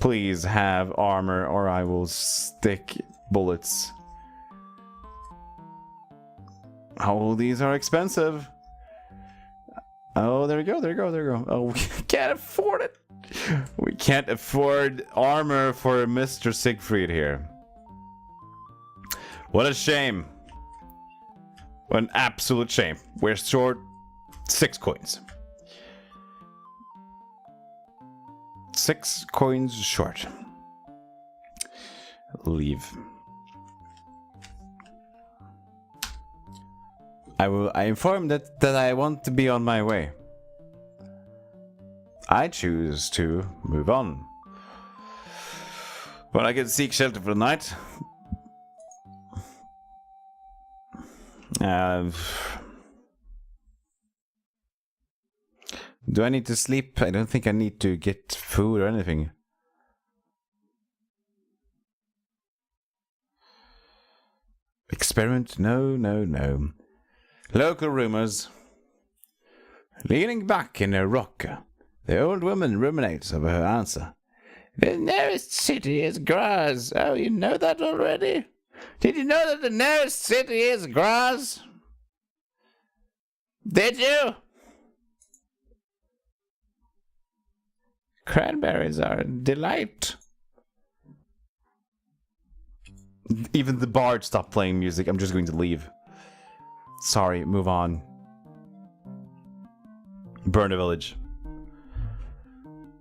Please have armor or I will stick bullets. Oh, these are expensive. Oh, there we go, there we go, there we go. Oh, we can't afford it. We can't afford armor for Mr. Siegfried here. What a shame. What an absolute shame. We're short 6 coins. 6 coins short. Leave. I inform that I want to be on my way. I choose to move on. But I can seek shelter for the night. Do I need to sleep? I don't think I need to get food or anything. Experiment? No, no, no. Local rumors. Leaning back in a rock, the old woman ruminates over her answer. The nearest city is Graz. Oh, you know that already? Did you know that the nearest city is Graz? Did you? Cranberries are a delight. Even the bard stopped playing music. I'm just going to leave. Sorry, move on. Burn a village.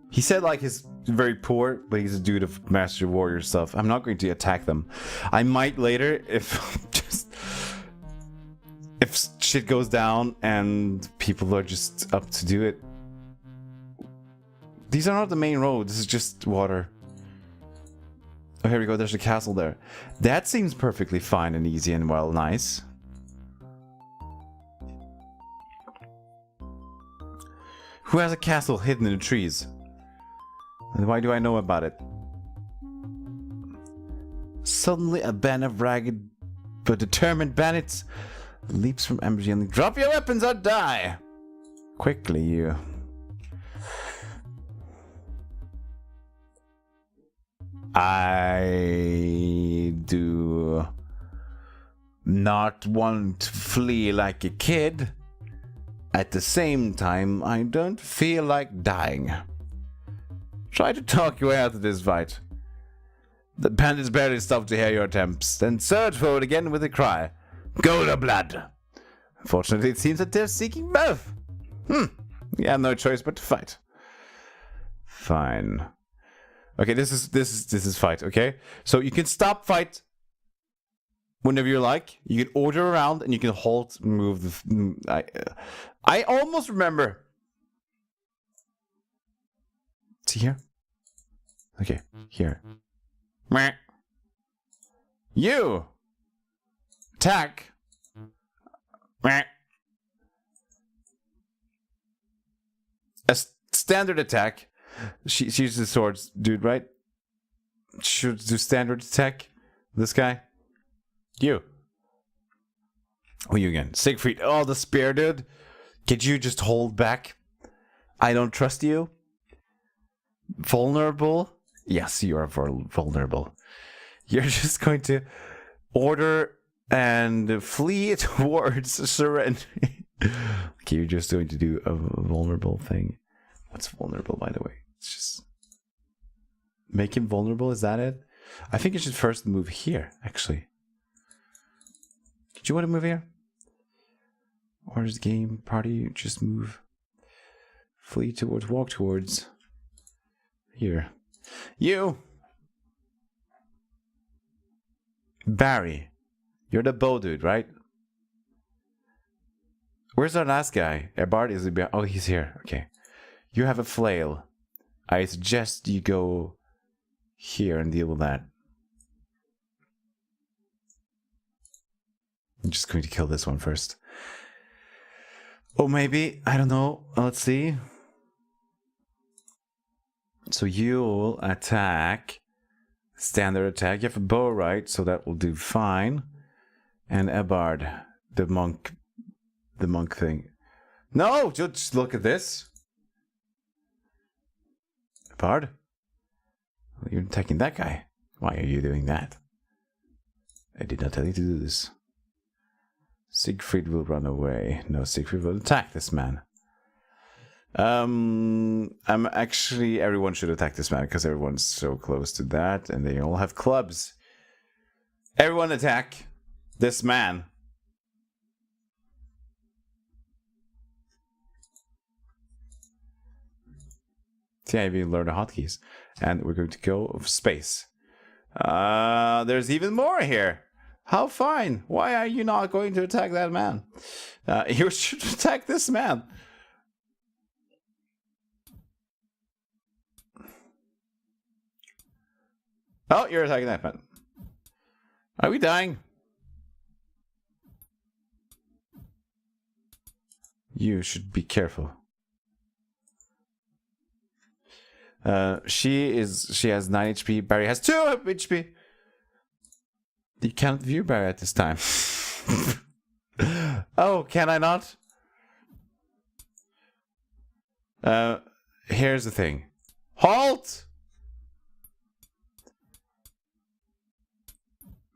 He said like he's very poor, but he's a dude of master warrior stuff. I'm not going to attack them. I might later if if shit goes down and people are just up to do it. These are not the main road. This is just water. Oh, here we go. There's a castle there. That seems perfectly fine and easy and well, nice. Who has a castle hidden in the trees? And why do I know about it? Suddenly a band of ragged but determined bandits leaps from ambush and drop your weapons or die! Quickly, you. I do not want to flee like a kid. At the same time, I don't feel like dying. Try to talk your way out of this fight. The bandits barely stop to hear your attempts, then surge forward again with a cry. Go to blood! Unfortunately, it seems that they're seeking both. You have no choice but to fight. Fine. Okay, this is fight, okay? So you can stop fight whenever you like. You can order around and you can halt, move the... I almost remember. See here? Okay, here. You! Attack! A standard attack. She uses swords, dude, right? Should do standard attack. This guy. You. Oh, you again. Siegfried. Oh, the spear, dude. Could you just hold back? I don't trust you. Vulnerable? Yes, you are vulnerable. You're just going to order and flee towards surrender. Okay, you're just going to do a vulnerable thing. What's vulnerable, by the way? It's just... Make him vulnerable, is that it? I think you should first move here, actually. Did you want to move here? Or is game party just move? Flee towards, walk towards. Here. You! Barry. You're the bow dude, right? Where's our last guy? Erbard is behind. Oh, he's here. Okay. You have a flail. I suggest you go here and deal with that. I'm just going to kill this one first. Oh, maybe. I don't know. Let's see. So you'll attack. Standard attack. You have a bow, right? So that will do fine. And Erbard, the monk thing. No! Just look at this. Erbard? you're attacking that guy. Why are you doing that? I did not tell you to do this. Siegfried will run away. No, Siegfried will attack this man. I'm actually, everyone should attack this man because everyone's so close to that and they all have clubs. Everyone attack this man. See, I even learned the hotkeys. And we're going to go of space. There's even more here. How fine. Why are you not going to attack that man? You should attack this man. Oh, you're attacking that man. Are we dying? You should be careful. She has 9 HP. Barry has 2 HP. You can't view Barry at this time. Oh, can I not? Here's the thing. Halt!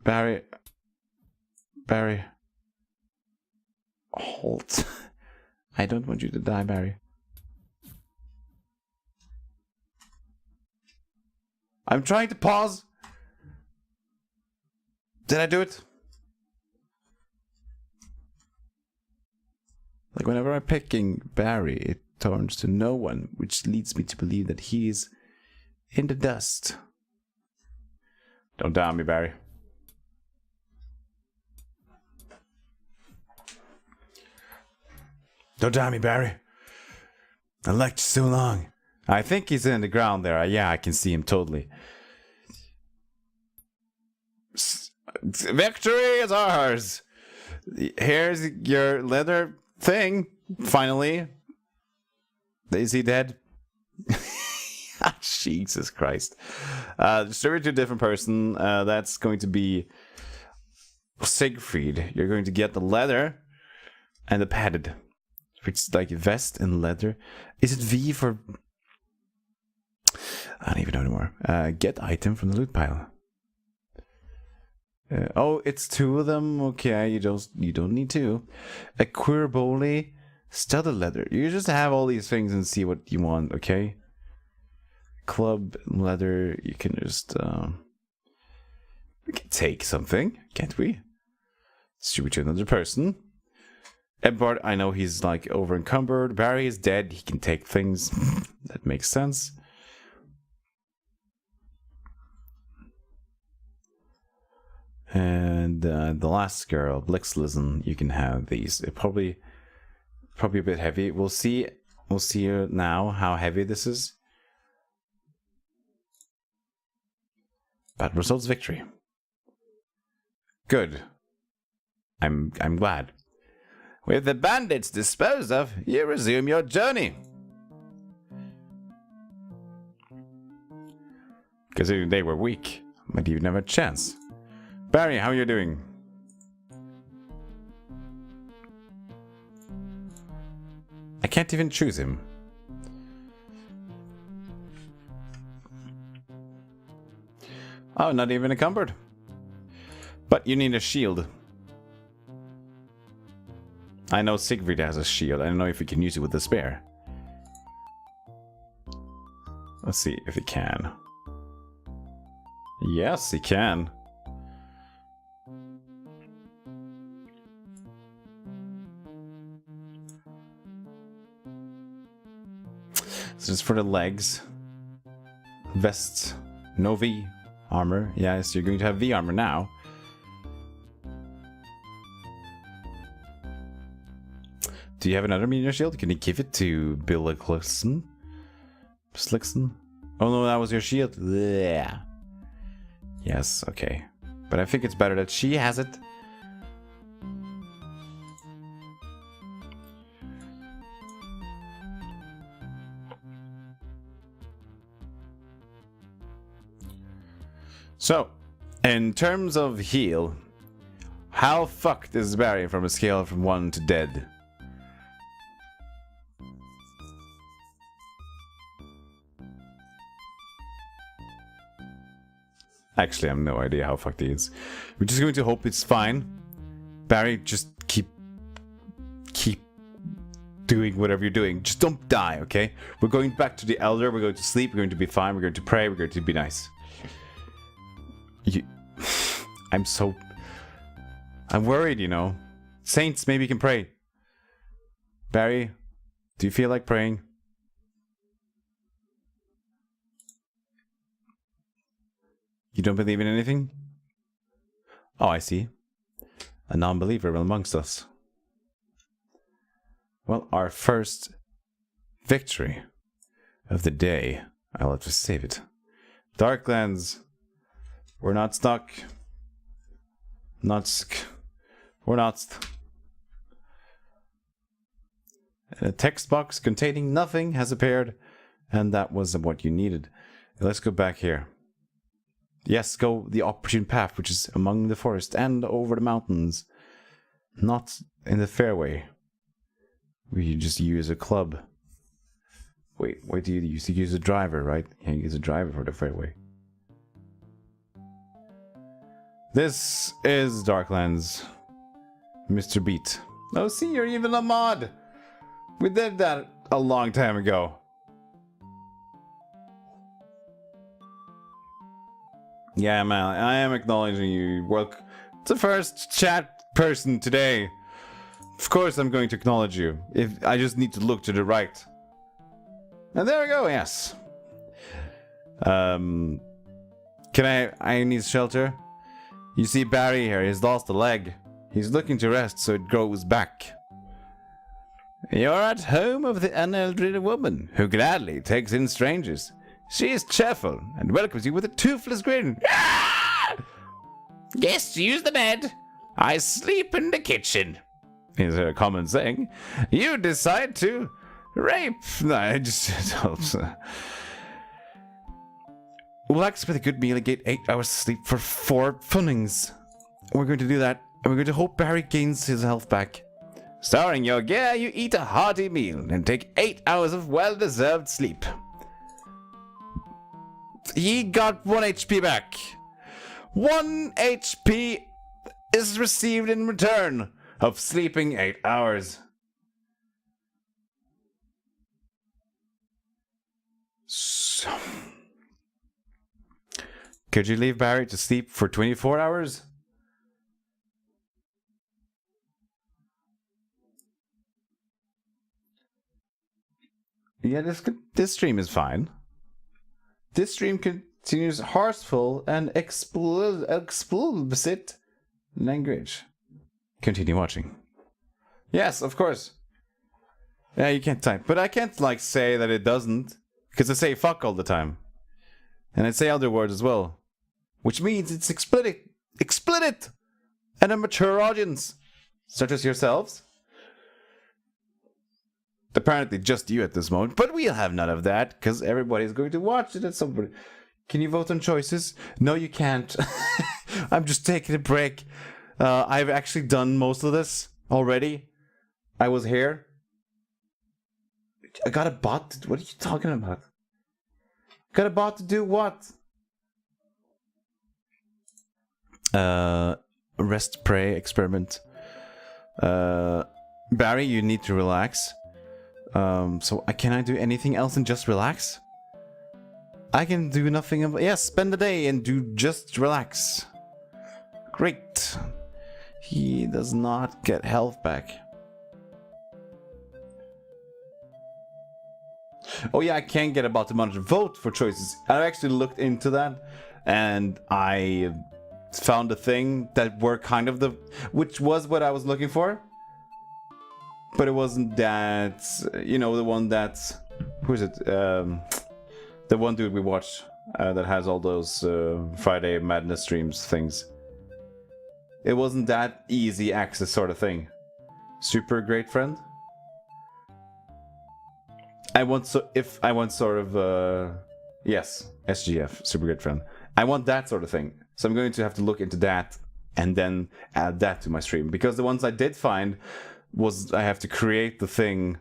Barry. Halt. I don't want you to die, Barry. I'm trying to pause. Did I do it? Like whenever I'm picking Barry, it turns to no one, which leads me to believe that he is in the dust. Don't down me, Barry. Don't down me, Barry. I liked you so long. I think he's in the ground there. Yeah, I can see him totally. Victory is ours. Here's your leather thing. Finally. Is he dead? Jesus Christ. Distribute to a different person. That's going to be Siegfried. You're going to get the leather and the padded. It's like vest and leather. Is it V for... I don't even know anymore. Get item from the loot pile. Oh, it's 2 of them. Okay, you don't need 2. A queerboli, studded leather. You just have all these things and see what you want. Okay. Club leather. You can just we can take something, can't we? Distribute to another person. Edward, I know he's like over encumbered. Barry is dead. He can take things. That makes sense. And the last girl, Blixlisten, you can have these. It probably a bit heavy. We'll see now how heavy this is. But results victory. Good. I'm glad. With the bandits disposed of, you resume your journey. Considering they were weak, might even have a chance. Barry, how are you doing? I can't even choose him. Oh, not even encumbered. But you need a shield. I know Siegfried has a shield. I don't know if he can use it with the spear. Let's see if he can. Yes, he can. This is for the legs. Vests. No V. Armor. Yes, you're going to have V armor now. Do you have another meteor shield? Can you give it to Blixlisten? Oh no, that was your shield. Yeah. Yes, okay. But I think it's better that she has it. So, in terms of heal, how fucked is Barry from a scale from 1 to dead? Actually, I have no idea how fucked he is. We're just going to hope it's fine. Barry, just keep doing whatever you're doing. Just don't die, okay? We're going back to the Elder. We're going to sleep. We're going to be fine. We're going to pray. We're going to be nice. I'm worried, you know. Saints, maybe you can pray. Barry, do you feel like praying? You don't believe in anything? Oh, I see. A non-believer amongst us. Well, our first victory of the day. I'll have to save it. Darklands. We're not stuck. We're not. A text box containing nothing has appeared, and that was what you needed. Let's go back here. Yes, go the opportune path, which is among the forest and over the mountains. Not in the fairway. We just use a club. Wait, what do you use? You use a driver, right? Yeah, you use a driver for the fairway. This is Darklands. Mr. Beat. Oh, see, you're even a mod! We did that a long time ago. Yeah, man, I am acknowledging you. Welcome. It's the first chat person today. Of course I'm going to acknowledge you. If I just need to look to the right. And there we go, yes. I need shelter. You see Barry here, he's lost a leg. He's looking to rest so it grows back. You're at home of the unelderly woman who gladly takes in strangers. She is cheerful and welcomes you with a toothless grin. Guests use the bed. I sleep in the kitchen. Is a common saying. You decide to rape. No, it just helps. Relax with a good meal and get 8 hours of sleep for 4 funnings. We're going to do that. And we're going to hope Barry gains his health back. Starring your gear, you eat a hearty meal and take 8 hours of well-deserved sleep. He got 1 HP back. 1 HP is received in return of sleeping 8 hours. So, could you leave Barry to sleep for 24 hours? Yeah, this stream is fine. This stream continues heartful and explicit language. Continue watching. Yes, of course. Yeah, you can't type. But I can't, like, say that it doesn't. Because I say fuck all the time. And I say other words as well. Which means it's explicit. Explicit! And a mature audience. Such as yourselves. Apparently just you at this moment. But we'll have none of that. Because everybody's going to watch it at some point. Can you vote on choices? No, you can't. I'm just taking a break. I've actually done most of this already. I was here. I got a bot. What are you talking about? Got a bot to do what? Rest, pray, experiment. Barry, you need to relax. So can I do anything else than just relax? I can do nothing about... Yes, spend the day and do just relax. Great. He does not get health back. Oh yeah, I can get about the amount of vote for choices. I actually looked into that, and I found a thing that were kind of the... Which was what I was looking for. But it wasn't that... You know, the one that's... Who is it? The one dude we watched that has all those Friday Madness streams things. It wasn't that easy access sort of thing. Super great friend? I want sort of yes, SGF, super great friend. I want that sort of thing. So I'm going to have to look into that and then add that to my stream, because the ones I did find was I have to create the thing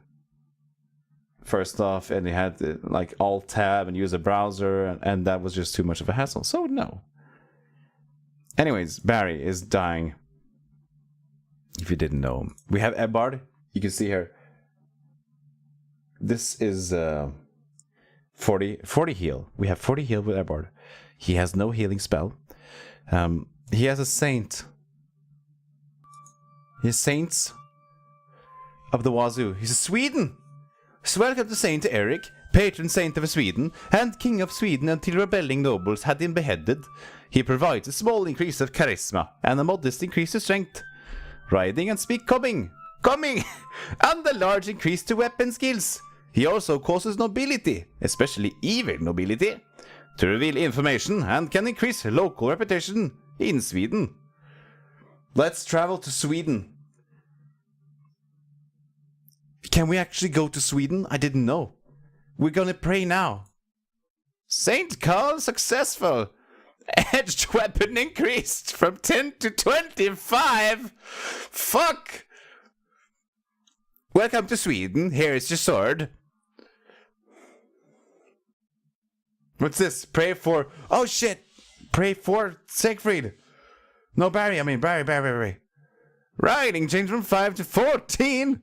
first off, and they had like alt tab and use a browser, and that was just too much of a hassle. So no. Anyways, Barry is dying. If you didn't know. We have Ebbard. You can see here. This is 40 heal. We have 40 heal with Ebbard. He has no healing spell. He has a saint. His saints of the wazoo. He's a Sweden. So welcome to Saint Eric, patron saint of Sweden, and king of Sweden until rebelling nobles had him beheaded. He provides a small increase of charisma and a modest increase of strength. Riding and speak coming, and a large increase to weapon skills. He also causes nobility, especially evil nobility, to reveal information and can increase local reputation in Sweden. Let's travel to Sweden. Can we actually go to Sweden? I didn't know. We're gonna pray now. Saint Carl successful. Edged weapon increased from 10 to 25. Fuck. Welcome to Sweden. Here is your sword. What's this? Pray for... Oh shit. Pray for Siegfried. No, Barry. I mean, Barry. Riding changed from 5 to 14.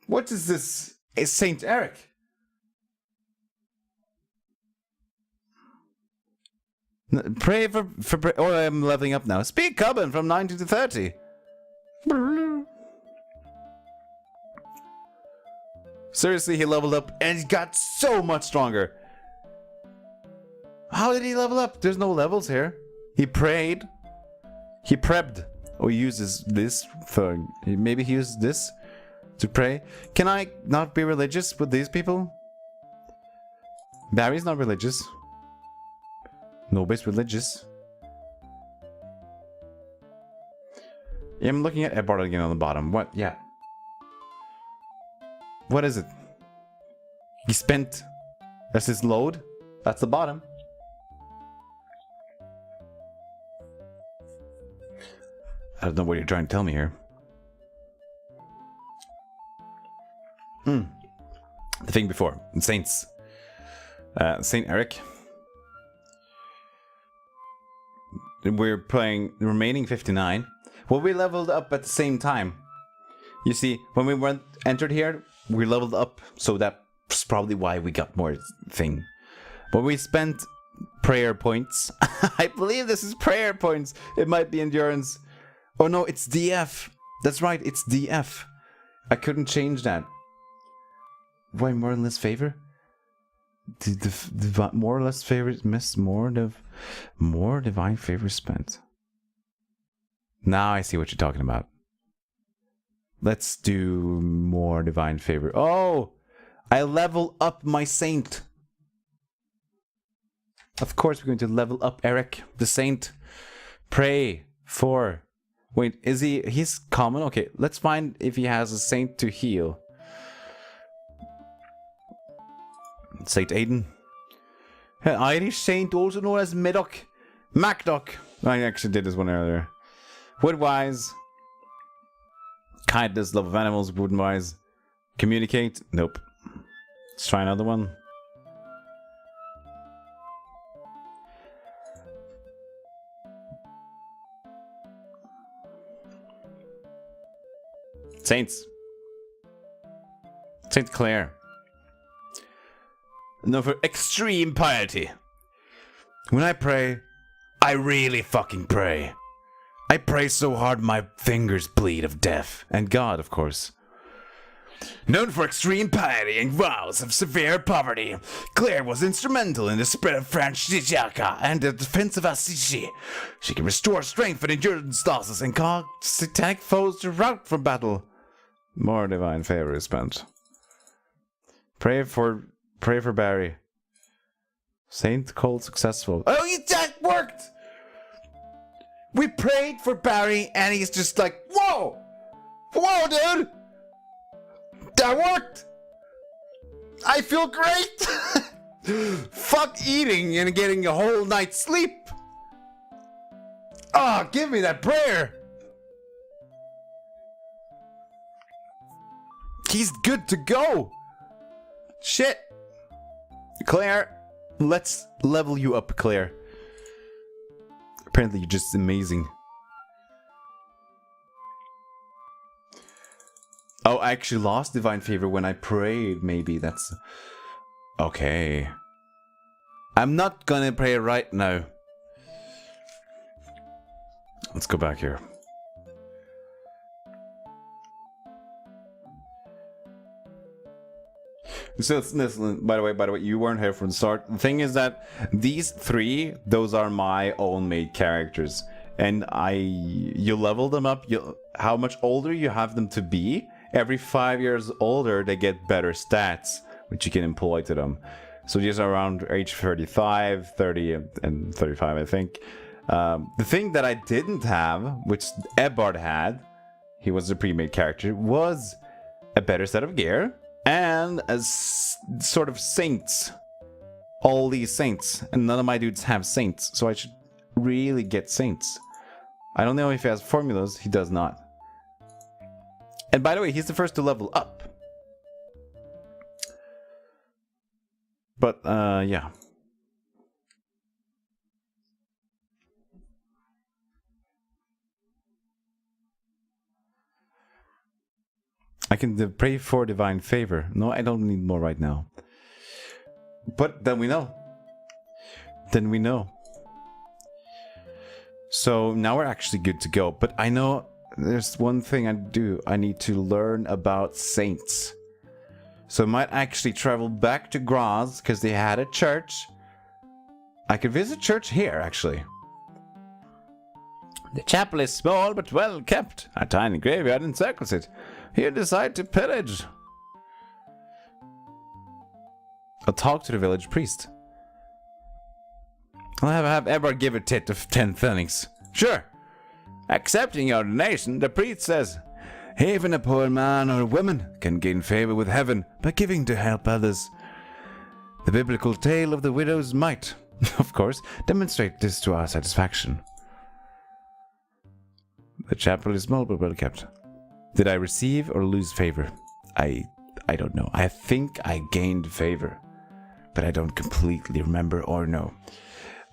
What is this? It's Saint Eric. Pray for oh, I'm leveling up now. Speak Coven from 90 to 30. Seriously, he leveled up and he got so much stronger. How did he level up? There's no levels here. He prayed. He prepped. Or uses this for... Maybe he used this to pray. Can I not be religious with these people? Barry's not religious. Nobody's religious. Yeah, I'm looking at Ebbard again on the bottom. What? Yeah. What is it? He spent... That's his load? That's the bottom. I don't know what you're trying to tell me here. The thing before. Saints. Saint Eric. We're playing the remaining 59. Well, we leveled up at the same time. You see, when we entered here, we leveled up, so that's probably why we got more thing. But we spent prayer points. I believe this is prayer points. It might be endurance. Oh no, it's DF. That's right, it's DF. I couldn't change that. Why more or less favor? The more or less favors miss more divine favor spent. Now I see what you're talking about. Let's do more divine favor. Oh, I level up my saint. Of course we're going to level up Eric, the saint. Pray for... Wait, is he's common? Okay, let's find if he has a saint to heal. Saint Aidan. An Irish saint, also known as Medoc. Macdoc. I actually did this one earlier. Woodwise. Kindness, love of animals, Woodwise. Communicate. Nope. Let's try another one. Saints. Saint Clair. No, for extreme piety. When I pray, I really fucking pray. I pray so hard my fingers bleed of death. And God, of course. Known for extreme piety and vows of severe poverty, Claire was instrumental in the spread of French Sijaka and the defense of Assisi. She can restore strength and endurance losses and cause satanic foes to rout from battle. More divine favor is spent. Pray for Barry. Saint Cole successful. Oh, that worked! We prayed for Barry and he's just like, whoa! Whoa, dude! That worked! I feel great! Fuck eating and getting a whole night's sleep! Ah, give me that prayer! He's good to go! Shit! Claire, let's level you up, Claire. Apparently you're just amazing. Oh, I actually lost Divine Favor when I prayed. Maybe that's... Okay. I'm not gonna pray right now. Let's go back here. So, listen, by the way, you weren't here from the start. The thing is that these three, those are my own made characters. And you level them up, how much older you have them to be. Every 5 years older, they get better stats, which you can employ to them. So these are around age 35, 30, and 35, I think. The thing that I didn't have, which Ebbard had, he was a pre-made character, was a better set of gear. And as sort of saints. All these saints. And none of my dudes have saints. So I should really get saints. I don't know if he has formulas. He does not. And by the way, he's the first to level up. But, yeah. I can pray for divine favor. No, I don't need more right now. But then we know. Then we know. So now we're actually good to go. But I know there's one thing I do. I need to learn about saints. So I might actually travel back to Graz because they had a church. I could visit church here, actually. The chapel is small but well kept. A tiny graveyard encircles it. Here decide to pillage. I'll talk to the village priest. I'll have Eber give a tit of 10 pfennigs. Sure. Accepting your donation, the priest says, even a poor man or woman can gain favor with heaven by giving to help others. The biblical tale of the widow's might, of course, demonstrate this to our satisfaction. The chapel is small but well kept. Did I receive or lose favor? I don't know. I think I gained favor, but I don't completely remember or know.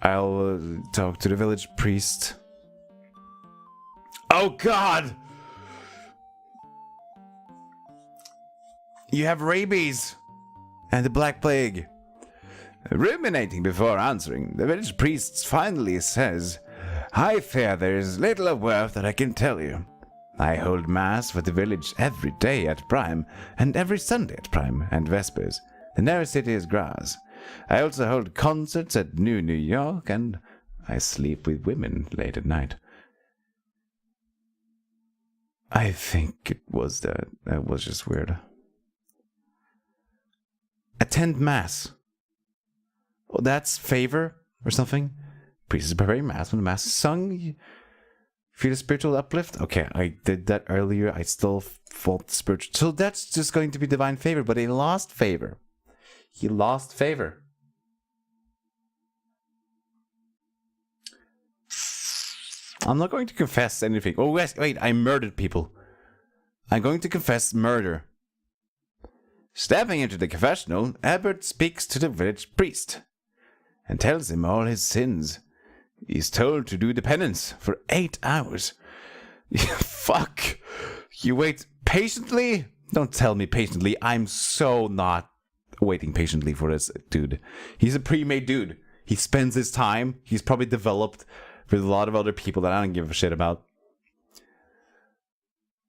I'll talk to the village priest. Oh God! You have rabies and the Black Plague. Ruminating before answering, the village priest finally says, I fear there is little of worth that I can tell you. I hold mass for the village every day at Prime, and every Sunday at Prime and Vespers. The nearest city is Graz. I also hold concerts at New York, and I sleep with women late at night. I think it was that. That was just weird. Attend mass. Well, that's favor or something. Priest is preparing mass when the mass is sung. Feel a spiritual uplift? Okay, I did that earlier. I still felt spiritual. So that's just going to be divine favor, but he lost favor. He lost favor. I'm not going to confess anything. Oh, wait, I murdered people. I'm going to confess murder. Stepping into the confessional, Albert speaks to the village priest and tells him all his sins. He's told to do the penance for 8 hours. Fuck. You wait patiently? Don't tell me patiently. I'm so not waiting patiently for this dude. He's a pre-made dude. He spends his time. He's probably developed with a lot of other people that I don't give a shit about.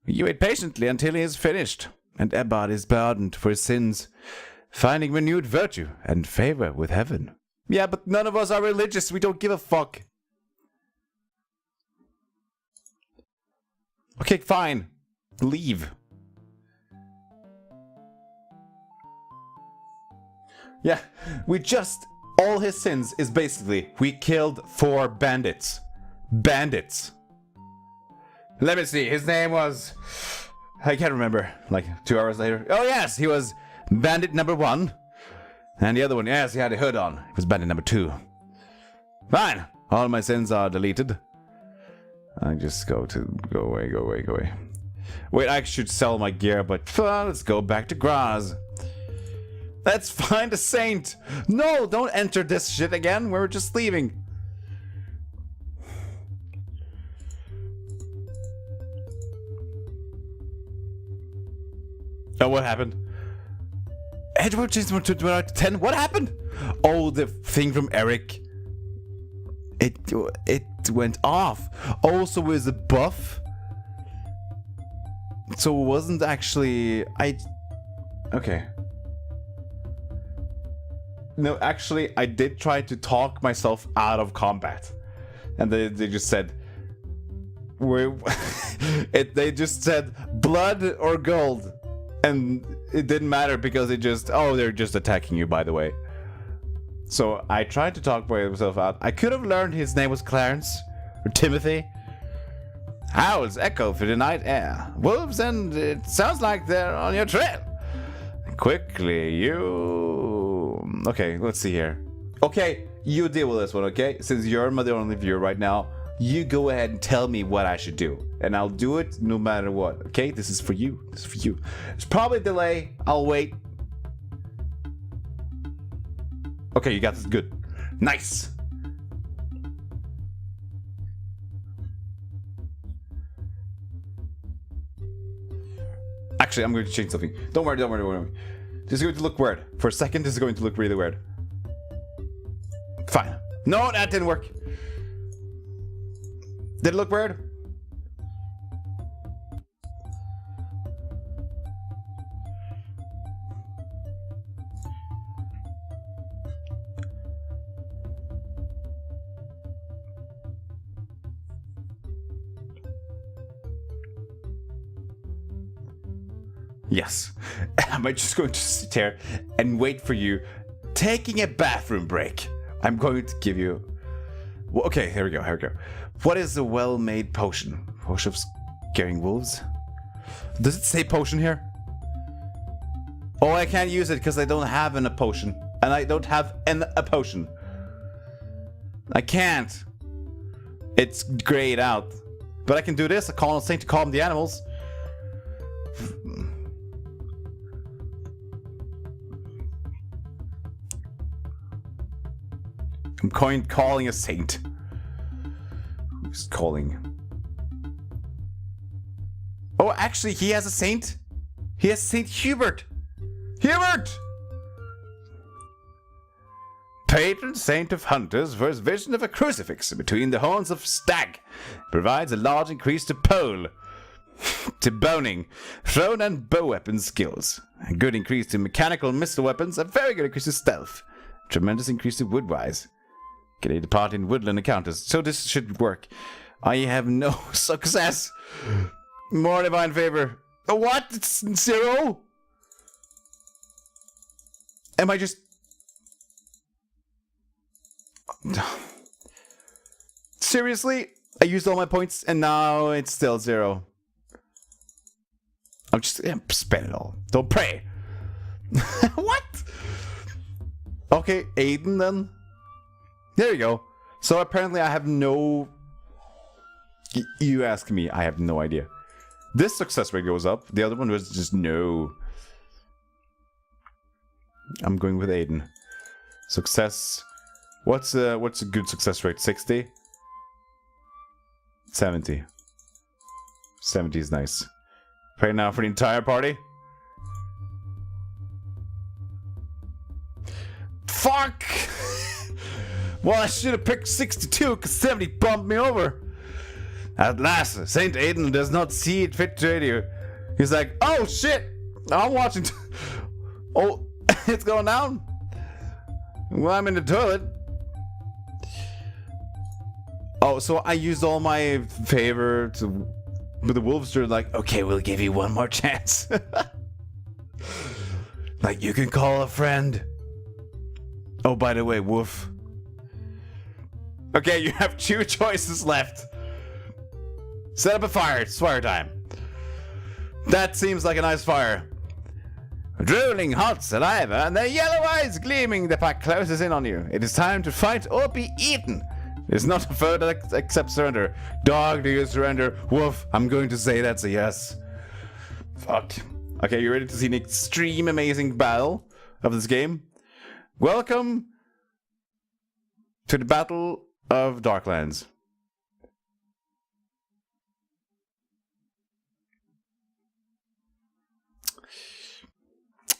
You wait patiently until he is finished, and Ebbard is pardoned for his sins, finding renewed virtue and favor with heaven. Yeah, but none of us are religious. We don't give a fuck. Okay, fine. Leave. Yeah, all his sins is basically, we killed 4 bandits. Bandits. Let me see, his name was, I can't remember, like 2 hours later. Oh yes, he was bandit number 1. And the other one, yes, he had a hood on. It was bandit number 2. Fine. All my sins are deleted. I just go away. Wait, I should sell my gear, but let's go back to Graz. Let's find a saint. No, don't enter this shit again. We're just leaving. Oh, what happened? Edward changed from 29 to 10. What happened? Oh, the thing from Eric. It went off. Also, with the buff. So it wasn't actually... Okay. No, actually, I did try to talk myself out of combat. And they just said... they just said blood or gold. And it didn't matter because it just... Oh, they're just attacking you, by the way. So I tried to talk myself out. I could have learned his name was Clarence. Or Timothy. Howls echo through the night air. Wolves, and it sounds like they're on your trail. Quickly, you... Okay, let's see here. Okay, you deal with this one, okay? Since you're my only viewer right now, you go ahead and tell me what I should do. And I'll do it no matter what, okay? This is for you. This is for you. It's probably a delay. I'll wait. Okay, you got this. Good. Nice. Actually, I'm going to change something. Don't worry, don't worry, don't worry. This is going to look weird. For a second, this is going to look really weird. Fine. No, that didn't work. Did it look weird? Yes. Am I just going to sit here and wait for you taking a bathroom break? I'm going to give you... Well, okay, here we go, here we go. What is a well-made potion? Potion of scaring wolves? Does it say potion here? Oh, I can't use it because I don't have a potion. And I don't have a potion. I can't. It's grayed out. But I can do this, a call on saint to calm the animals. I'm calling a saint. Who's calling? Oh, actually, he has a saint. He has Saint Hubert. Hubert! Patron saint of hunters for his vision of a crucifix between the horns of stag. Provides a large increase to pole. To boning, thrown and bow weapon skills. A good increase to mechanical missile weapons. A very good increase to stealth. Tremendous increase to woodwise. Can they depart in woodland encounters? So this should work. I have no success. More divine favor. What? It's 0? Am I just... Seriously? I used all my points and now it's still 0. I'm just... spend it all. Don't pray. What? Okay, Aiden then. There you go. So apparently I have no... You ask me, I have no idea. This success rate goes up. The other one was just no. I'm going with Aiden. Success. What's a good success rate? 60? 70. 70 is nice. Pray now for the entire party. Fuck! Well, I should have picked 62 because 70 bumped me over. At last, Saint Aiden does not see it fit to you. He's like, oh shit! I'm watching. Oh, it's going down. Well, I'm in the toilet. Oh, so I used all my favor to. But the wolves are like, okay, we'll give you one more chance. Like, you can call a friend. Oh, by the way, wolf. Okay, you have 2 choices left. Set up a fire. It's fire time. That seems like a nice fire. Drooling hot saliva and their yellow eyes gleaming, the pack closes in on you. It is time to fight or be eaten. It is not a foe that accepts surrender. Dog, do you surrender? Wolf, I'm going to say that's a yes. Fuck. Okay, you ready to see an extreme amazing battle of this game? Welcome to the Battle of Darklands.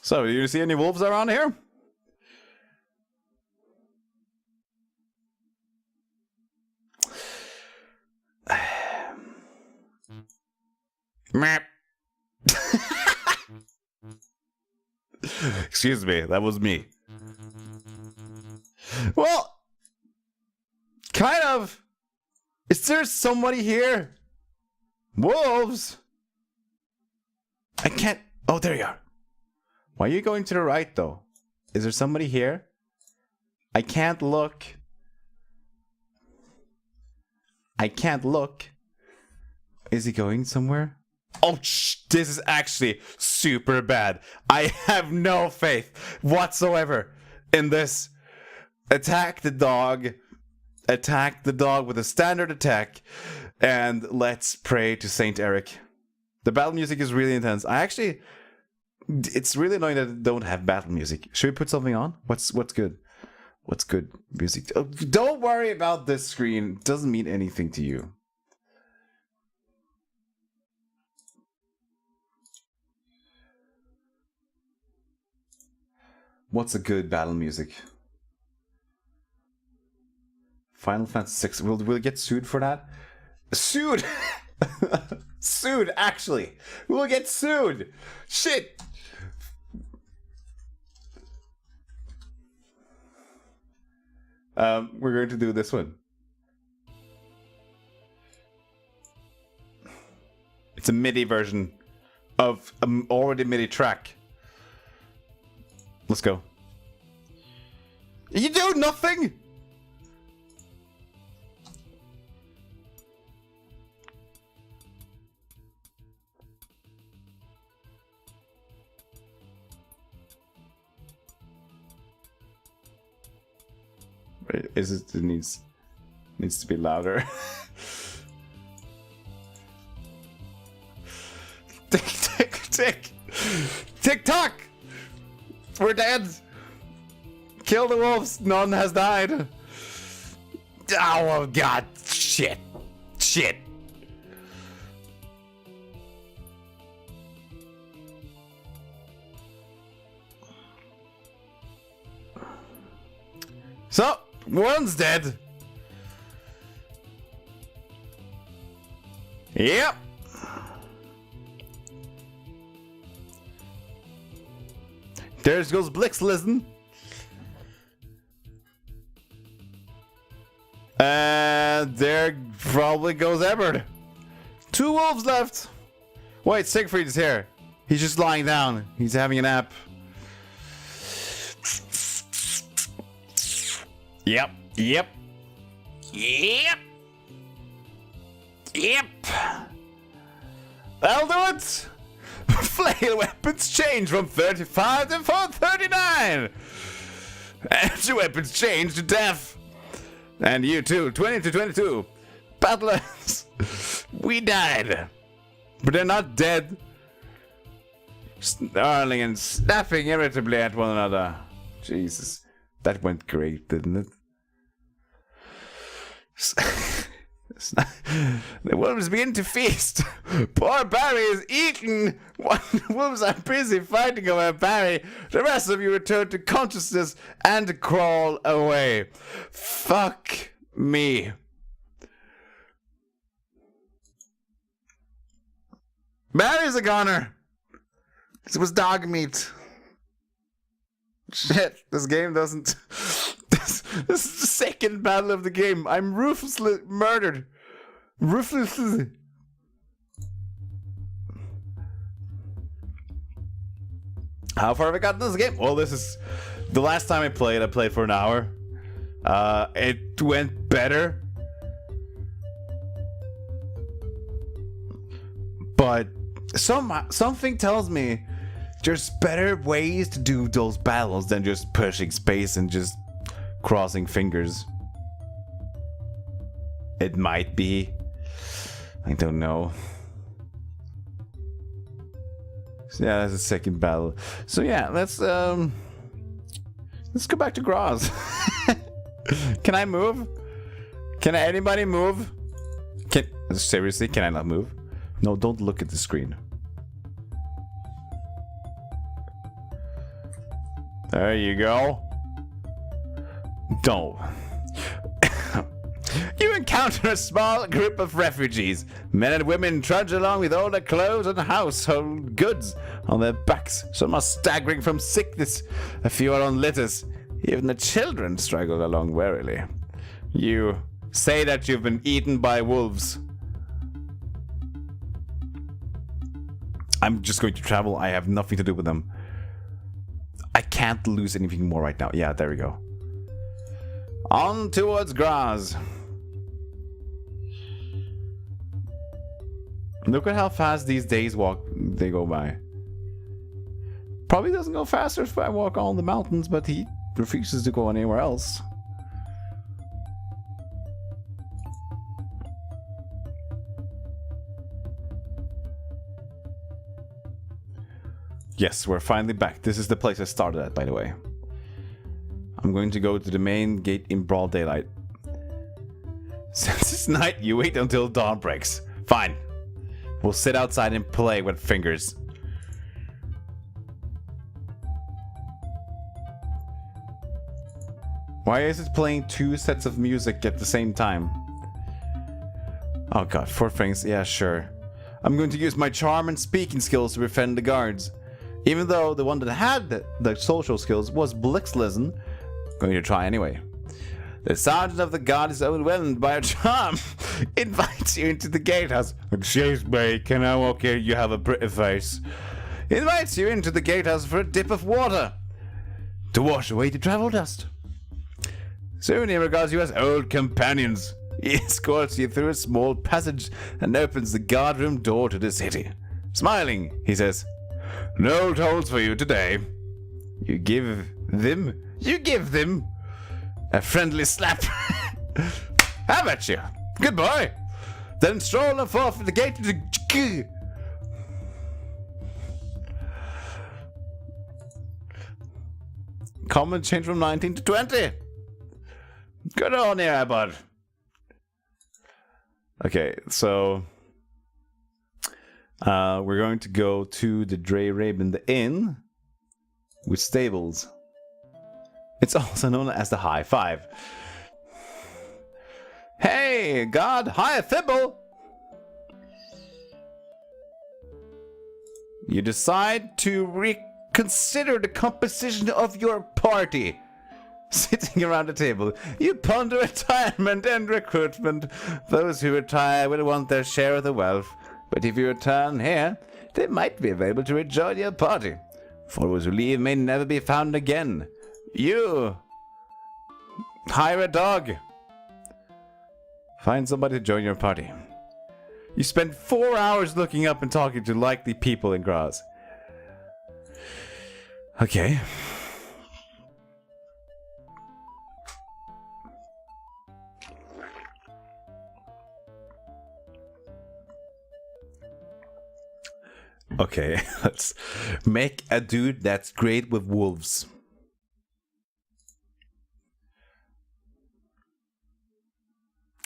So, do you see any wolves around here? Excuse me, that was me. Well, kind of. Is there somebody here? Wolves? I can't. Oh, there you are. Why are you going to the right, though? Is there somebody here? I can't look. I can't look. Is he going somewhere? Oh, this is actually super bad. I have no faith whatsoever in this. Attack the dog. Attack the dog with a standard attack. And let's pray to Saint Eric. The battle music is really intense. It's really annoying that I don't have battle music. Should we put something on? What's good? What's good music? Oh, don't worry about this screen. It doesn't mean anything to you. What's a good battle music? Final Fantasy VI. Will we get sued for that? Sued! Sued, actually. We'll get sued. Shit. We're going to do this one. It's a MIDI version of an already MIDI track. Let's go. You do nothing! It needs to be louder. Tick tock! We're dead! Kill the wolves! None has died! Oh god! Shit! Shit! So, one's dead. Yep. There goes Blixlisten. And there probably goes Ebert. 2 wolves left. Wait, Siegfried is here. He's just lying down. He's having a nap. Yep. Yep. Yep. Yep. That'll do it. Flail weapons change from 35 to 39. And your weapons change to death. And you too, 20 to 22. Battlers. We died. But they're not dead. Snarling and snapping irritably at one another. Jesus. That went great, didn't it? The wolves begin to feast. Poor Barry is eaten. One wolves are busy fighting over Barry. The rest of you return to consciousness and crawl away. Fuck me. Barry's a goner. This was dog meat. Shit, this game doesn't... This is the second battle of the game. I'm ruthlessly murdered. Ruthlessly. How far have I got in this game? Well, this is... The last time I played for an hour. It went better. But something tells me there's better ways to do those battles than just pushing space and just crossing fingers. It might be. I don't know. So yeah, that's the second battle. So yeah, let's go back to Graz. Can I move? Can anybody move? Seriously, can I not move? No, don't look at the screen. There you go. Don't. You encounter a small group of refugees. Men and women trudge along with all their clothes and household goods on their backs. Some are staggering from sickness. A few are on litters. Even the children struggle along warily. You say that you've been eaten by wolves. I'm just going to travel. I have nothing to do with them. I can't lose anything more right now. Yeah, there we go. On towards Graz. Look at how fast these days they go by. Probably doesn't go faster if I walk on the mountains, but he refuses to go anywhere else. Yes, we're finally back. This is the place I started at, by the way. I'm going to go to the main gate in broad daylight. Since it's night, you wait until dawn breaks. Fine. We'll sit outside and play with fingers. Why is it playing two sets of music at the same time? Oh god, 4 things. Yeah, sure. I'm going to use my charm and speaking skills to befriend the guards. Even though the one that had the social skills was Blixlisten, going to try anyway. The sergeant of the guard is overwhelmed by a charm. Invites you into the gatehouse. Excuse me, can I walk here? You have a pretty face. Invites you into the gatehouse for a dip of water to wash away the travel dust. Soon he regards you as old companions. He escorts you through a small passage and opens the guardroom door to the city. Smiling, he says, "No tolls for you today." You give them a friendly slap. How about you? Goodbye. Then stroll forth at the gate to the... Common change from 19 to 20. Good on here, bud. Okay, so... we're going to go to the Dre Raven, the inn with stables. It's also known as the High Five. Hey, God, hi, Thibble! You decide to reconsider the composition of your party. Sitting around the table, you ponder retirement and recruitment. Those who retire will want their share of the wealth. But if you return here, they might be available to rejoin your party. Followers who leave may never be found again. You hire a dog. Find somebody to join your party. You spend 4 hours looking up and talking to likely people in Graz. Okay. Okay, let's make a dude that's great with wolves.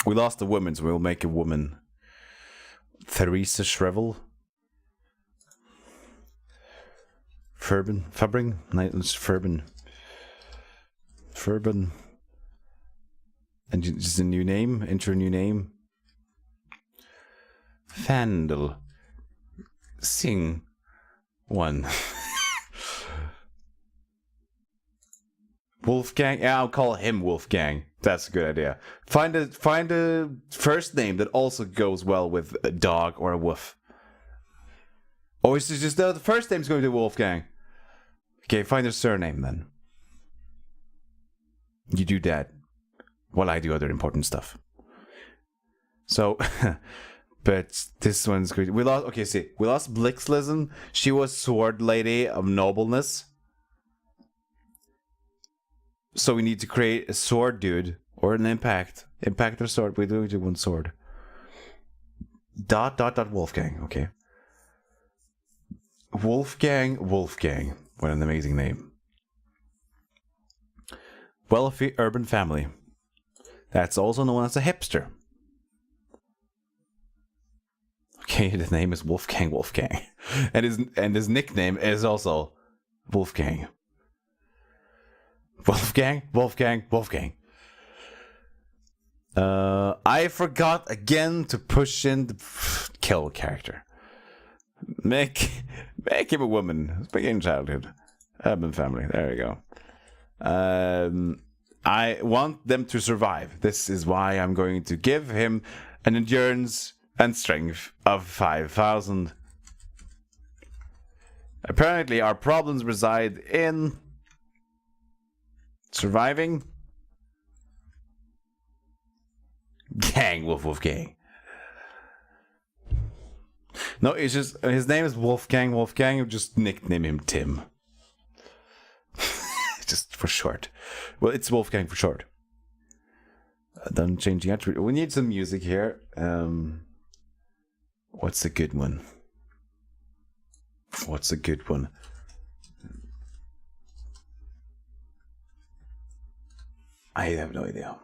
We lost a woman, so we'll make a woman. Theresa Shrevel. Fabring? Furban. And just a new name? Enter a new name. Fandel. Sing. One. Wolfgang? Yeah, I'll call him Wolfgang. That's a good idea. Find a first name that also goes well with a dog or a wolf. Or is it just the first name's going to be Wolfgang? Okay, find a surname then. You do that while I do other important stuff. So, but this one's good. We lost. Okay, see, we lost Blixlisten. She was sword lady of nobleness. So we need to create a sword dude or an impact. Impact or sword. We do one sword. ... Wolfgang. Okay. Wolfgang. What an amazing name. Wealthy urban family. That's also known as a hipster. Okay, the name is Wolfgang. And his nickname is also Wolfgang. Wolfgang. I forgot again to push in the kill character. Make him a woman. Begin childhood. Urban family. There you go. I want them to survive. This is why I'm going to give him an endurance and strength of 5,000. Apparently, our problems reside in surviving. Gang, Wolfgang. No, it's just his name is Wolfgang. Wolfgang, just nickname him Tim. Just for short. Well, it's Wolfgang for short. Done changing attribute. We need some music here. What's a good one? What's a good one? I have no idea.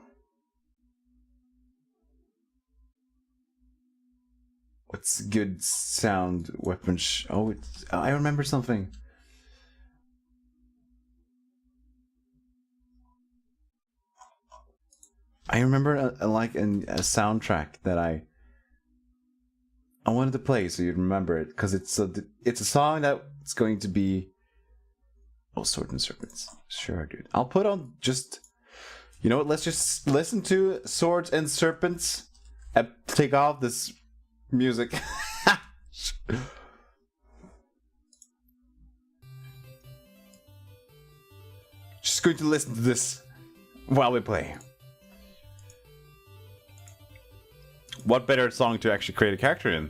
What's a good sound weapon? Oh, I remember something. I remember a soundtrack that I wanted to play, so you'd remember it, because it's a song that's going to be Swords and Serpents. Sure, dude. I'll put on just, you know what? Let's just listen to Swords and Serpents and take off this music. Just going to listen to this while we play. What better song to actually create a character in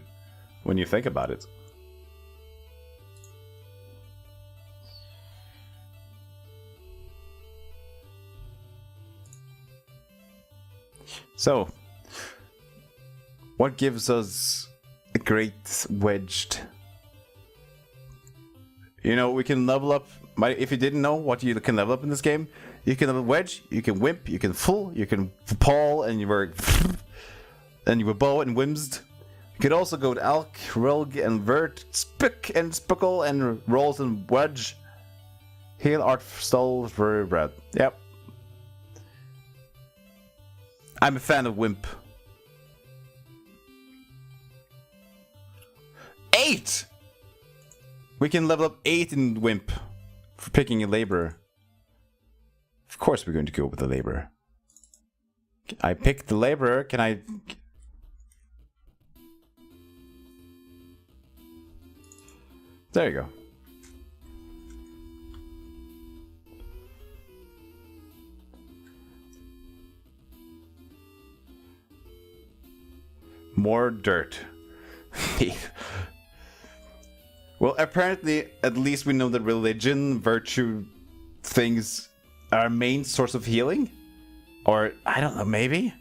when you think about it? So, what gives us a great wedged? You know, we can level up. If you didn't know what you can level up in this game, you can level wedge, you can wimp, you can full, you can paul, and you were bow and whimsed. You could also go to elk, rogue, and vert, spick and spickle, and rolls and wedge. Heal, art, stole, for red. Yep. I'm a fan of wimp. 8! We can level up 8 in wimp for picking a laborer. Of course we're going to go with the laborer. I picked the laborer. Can I... There you go. More dirt. Well, apparently, at least we know that religion, virtue, things are our main source of healing? Or, I don't know, maybe?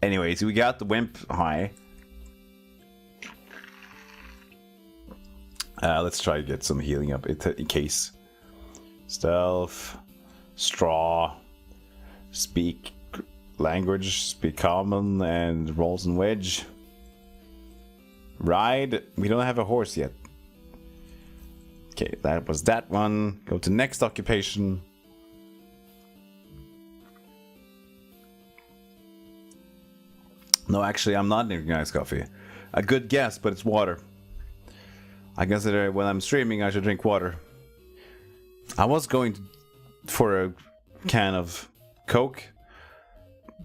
Anyways, we got the wimp high. Let's try to get some healing up in case. Stealth, straw, speak language, speak common, and rolls and wedge. Ride, we don't have a horse yet. Okay, that was that one. Go to next occupation. No, actually, I'm not drinking iced coffee. A good guess, but it's water. I consider when I'm streaming, I should drink water. I was going for a can of Coke,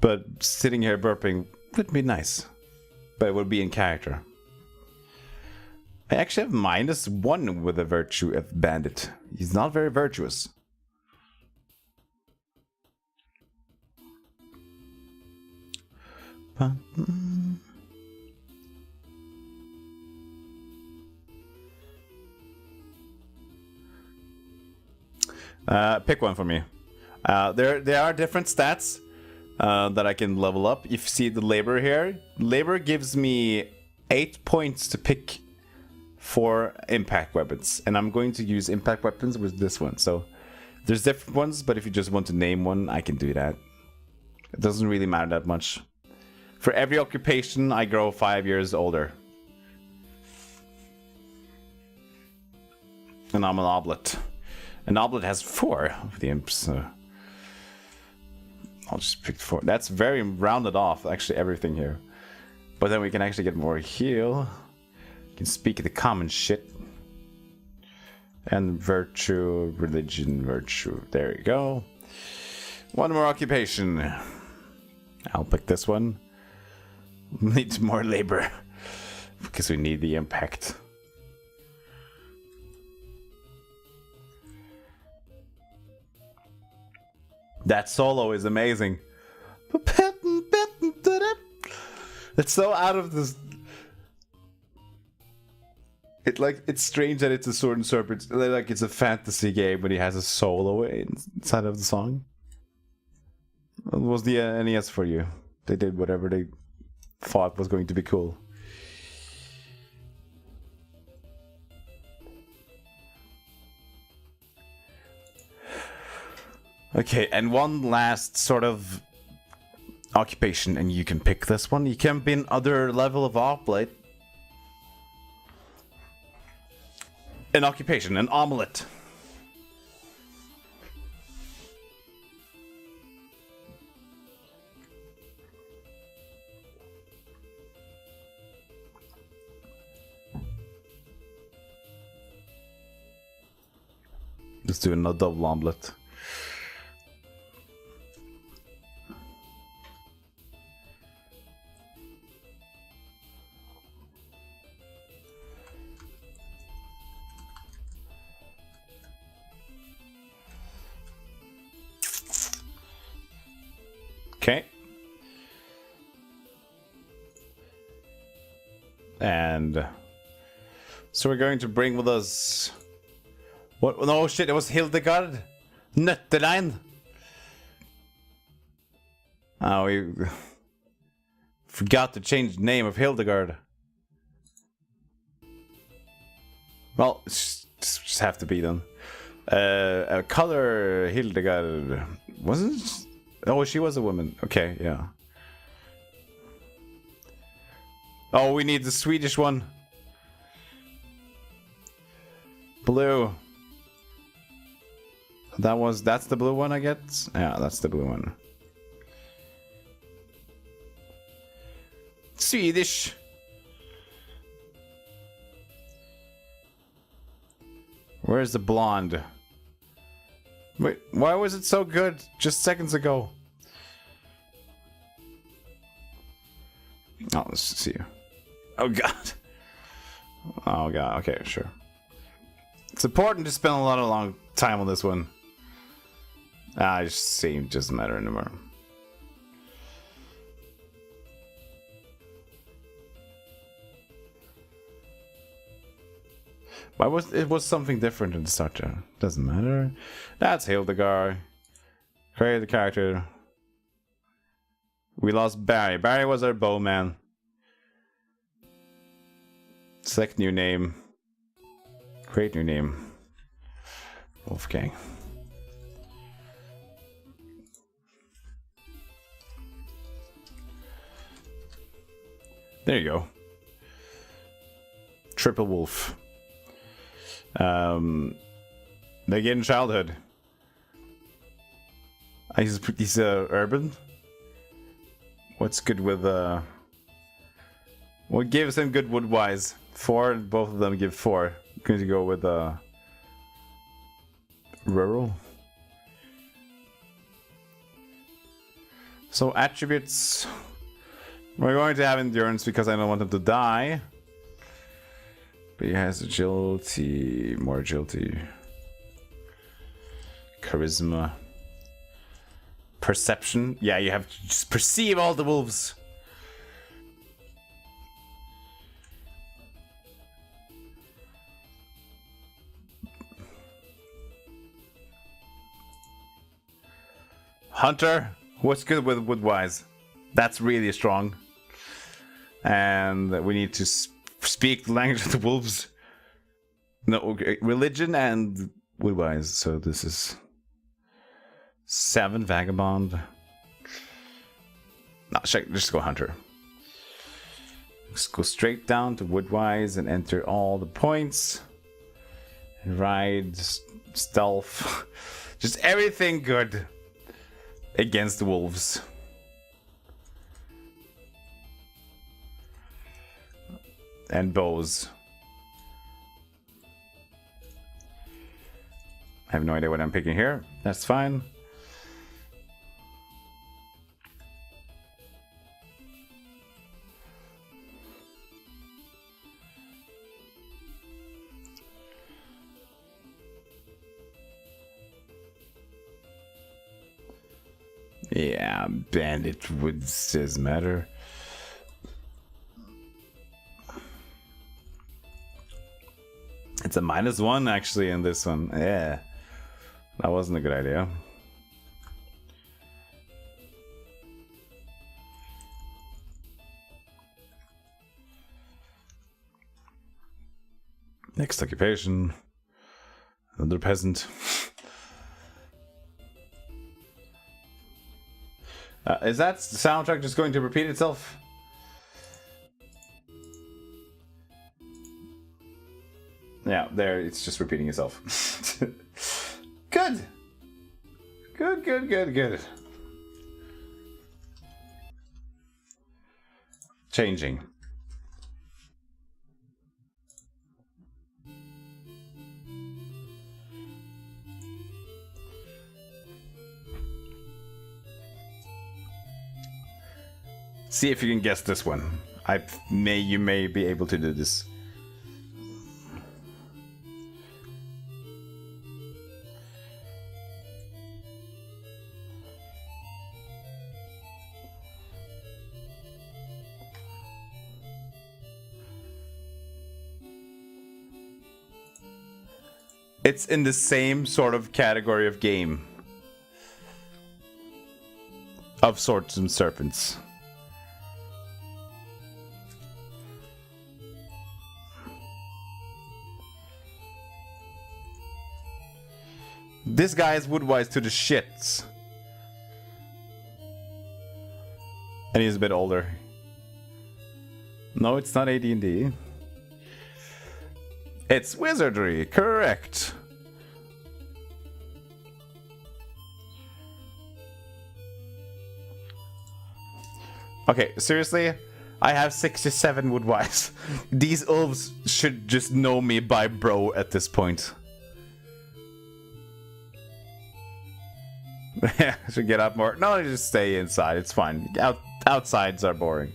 but sitting here burping would be nice. But it would be in character. I actually have -1 with the virtue of Bandit. He's not very virtuous. Pick one for me. There are different stats that I can level up. If you see the labor here, labor gives me 8 points to pick for impact weapons, and I'm going to use impact weapons with this one. So there's different ones, but if you just want to name one, I can do that. It doesn't really matter that much. For every occupation, I grow 5 years older. And I'm an oblet. An oblet has 4 of the imps. So I'll just pick 4. That's very rounded off, actually, everything here. But then we can actually get more heal. We can speak the common shit. And virtue, religion, virtue. There you go. One more occupation. I'll pick this one. Needs more labor. Because we need the impact. That solo is amazing. It's so out of this. It's strange that it's a sword and serpent. Like it's a fantasy game when he has a solo inside of the song. What was the NES for you? They did whatever they thought was going to be cool. Okay, and one last sort of occupation, and you can pick this one. You can be another level of oblate. An occupation, an omelet. Let's do another double omelet. Okay. And so we're going to bring with us... What? No, shit, it was Hildegard. Nøtterein. Oh, we forgot to change the name of Hildegard. Well, just have to be then. Color Hildegard. Wasn't it? Oh, she was a woman. Okay, yeah. Oh, we need the Swedish one. Blue. That's the blue one I get? Yeah, that's the blue one. Swedish. Where's the blonde? Wait, why was it so good just seconds ago? Oh, let's see. Oh god. Oh god, okay, sure. It's important to spend a lot of long time on this one. I just see it doesn't matter anymore. Why was it was something different in the starter? Doesn't matter. That's Hildegard. Create the character. We lost Barry. Barry was our bowman. Select new name. Create new name. Wolfgang. There you go. Triple wolf. Begin childhood. He's urban. What's good with what gives him good wood wise? 4, and both of them give 4. I'm going to go with rural. So attributes. We're going to have endurance because I don't want him to die. But he has agility, more agility. Charisma. Perception. Yeah, you have to just perceive all the wolves. Hunter. What's good with woodwise? That's really strong. And we need to speak the language of the wolves. No, religion and woodwise. So this is 7 vagabond. No, just go hunter. Let's go straight down to woodwise and enter all the points. Ride, stealth, just everything good against the wolves. And bows. I have no idea what I'm picking here. That's fine. Yeah, bandit would says matter. It's a -1 actually in this one. Yeah. That wasn't a good idea. Next occupation. Another peasant. Is that soundtrack just going to repeat itself? Yeah, there, it's just repeating itself. Good! Good, good, good, good. Changing. See if you can guess this one. You may be able to do this. It's in the same sort of category of game. Of Swords and Serpents. This guy is woodwise to the shits. And he's a bit older. No, it's not AD&D. It's wizardry, correct. Okay, seriously? I have 67 woodwise. These elves should just know me by bro at this point. Yeah, should get up more. No, just stay inside. It's fine. Outsides are boring.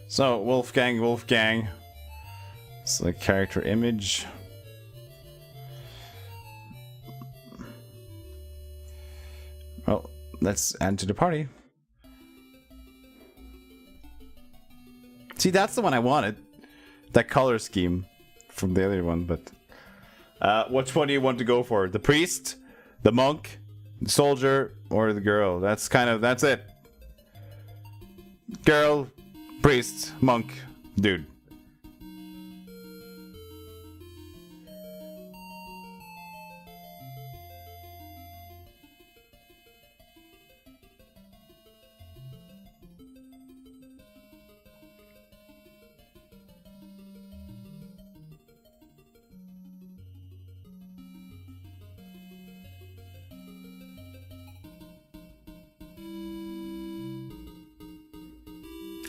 So, Wolfgang. Select character image. Well, let's add to the party. See, that's the one I wanted. That color scheme. From the other one, but which one do you want to go for? The priest, the monk, the soldier, or the girl? That's it. Girl, priest, monk, dude.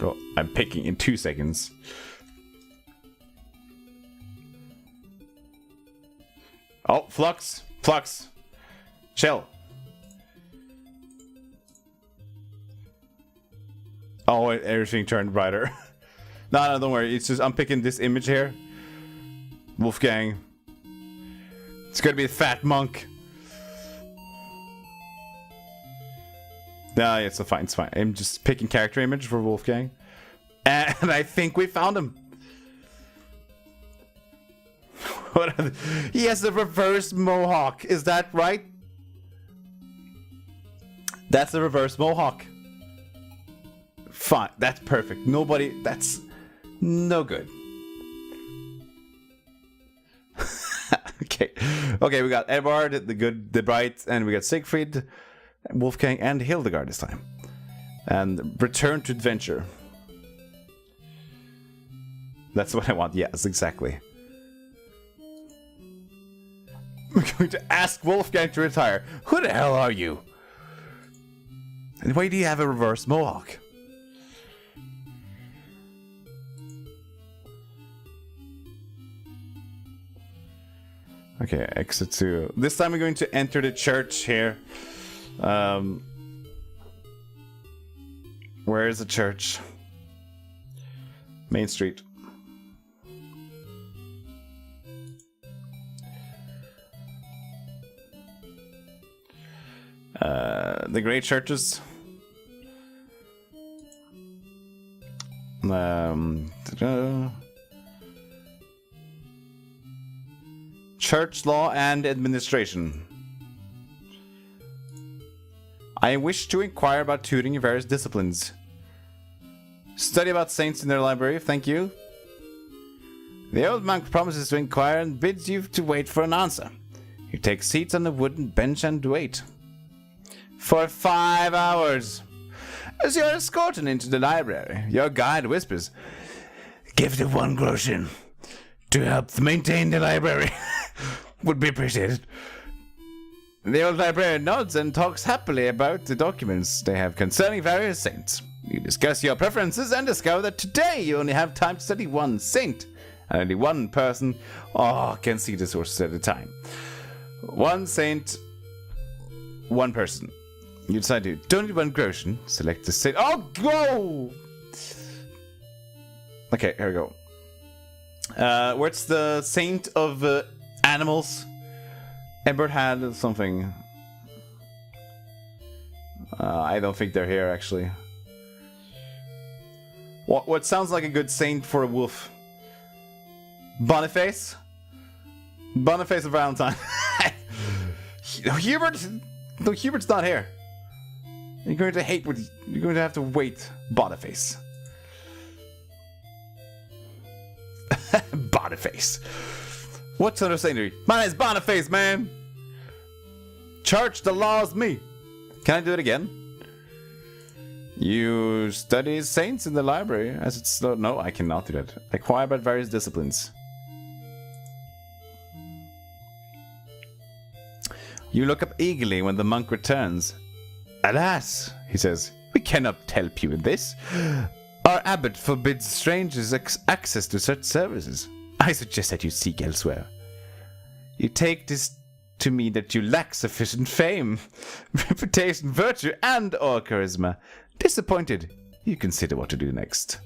Oh, I'm picking in 2 seconds. Oh, Flux. Chill. Oh, everything turned brighter. No, don't worry. It's just, I'm picking this image here. Wolfgang. It's gonna be a fat monk. No, it's fine, it's fine. I'm just picking character image for Wolfgang. And I think we found him. He has a reverse mohawk. Is that right? That's the reverse mohawk. Fine, that's perfect. That's no good. Okay, we got Edvard, the Bright, and we got Siegfried, Wolfgang, and Hildegard this time. And return to adventure. That's what I want. Yes, exactly. We're going to ask Wolfgang to retire. Who the hell are you? And why do you have a reverse mohawk? Okay, exit 2. This time we're going to enter the church here. Where is the church? Main Street. The great churches. Church law and administration. I wish to inquire about tutoring in various disciplines. Study about saints in their library, thank you. The old monk promises to inquire and bids you to wait for an answer. You take seats on the wooden bench and wait. For 5 hours. As you're escorted into the library, your guide whispers, "Give the 1 groschen to help maintain the library." Would be appreciated. The old librarian nods and talks happily about the documents they have concerning various saints. You discuss your preferences and discover that today you only have time to study 1 saint. And only 1 person can see the sources at a time. 1 saint, 1 person. You decide to donate 1 groschen, select the saint. Oh, go! Okay, here we go. Where's the saint of animals? Ebert had something. I don't think they're here, actually. What sounds like a good saint for a wolf? Boniface? Boniface of Valentine. Hubert? No, Hubert's not here. You're going to hate what you're going to have to wait. Boniface. Boniface. What's under saintry? My name's Boniface, man. Church, the law's me. Can I do it again? You study saints in the library as it's no, I cannot do that. Acquire about various disciplines. You look up eagerly when the monk returns. Alas, he says, we cannot help you in this. Our abbot forbids strangers access to such services. I suggest that you seek elsewhere. You take this to mean that you lack sufficient fame, reputation, virtue, and or charisma. Disappointed, you consider what to do next.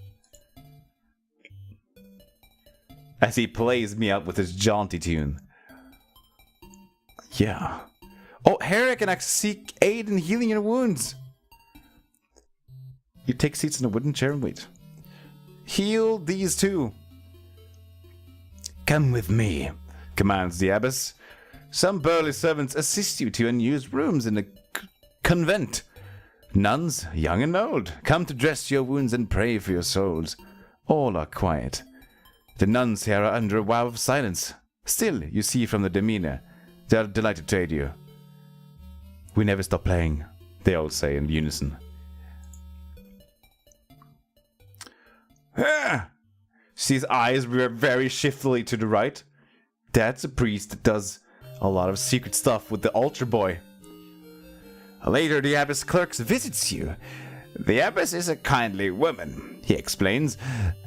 As he plays me out with his jaunty tune. Yeah. Oh, here I can actually seek aid in healing your wounds. You take seats in a wooden chair and wait. Heal these too. Come with me, commands the abbess. Some burly servants assist you to unused rooms in the convent. Nuns, young and old, come to dress your wounds and pray for your souls. All are quiet. The nuns here are under a vow of silence. Still, you see from the demeanor, they are delighted to aid you. We never stop playing, they all say in unison. Sees eyes very shiftily to the right. That's a priest that does a lot of secret stuff with the altar boy. Later, the abbess clerk visits you. The abbess is a kindly woman, he explains,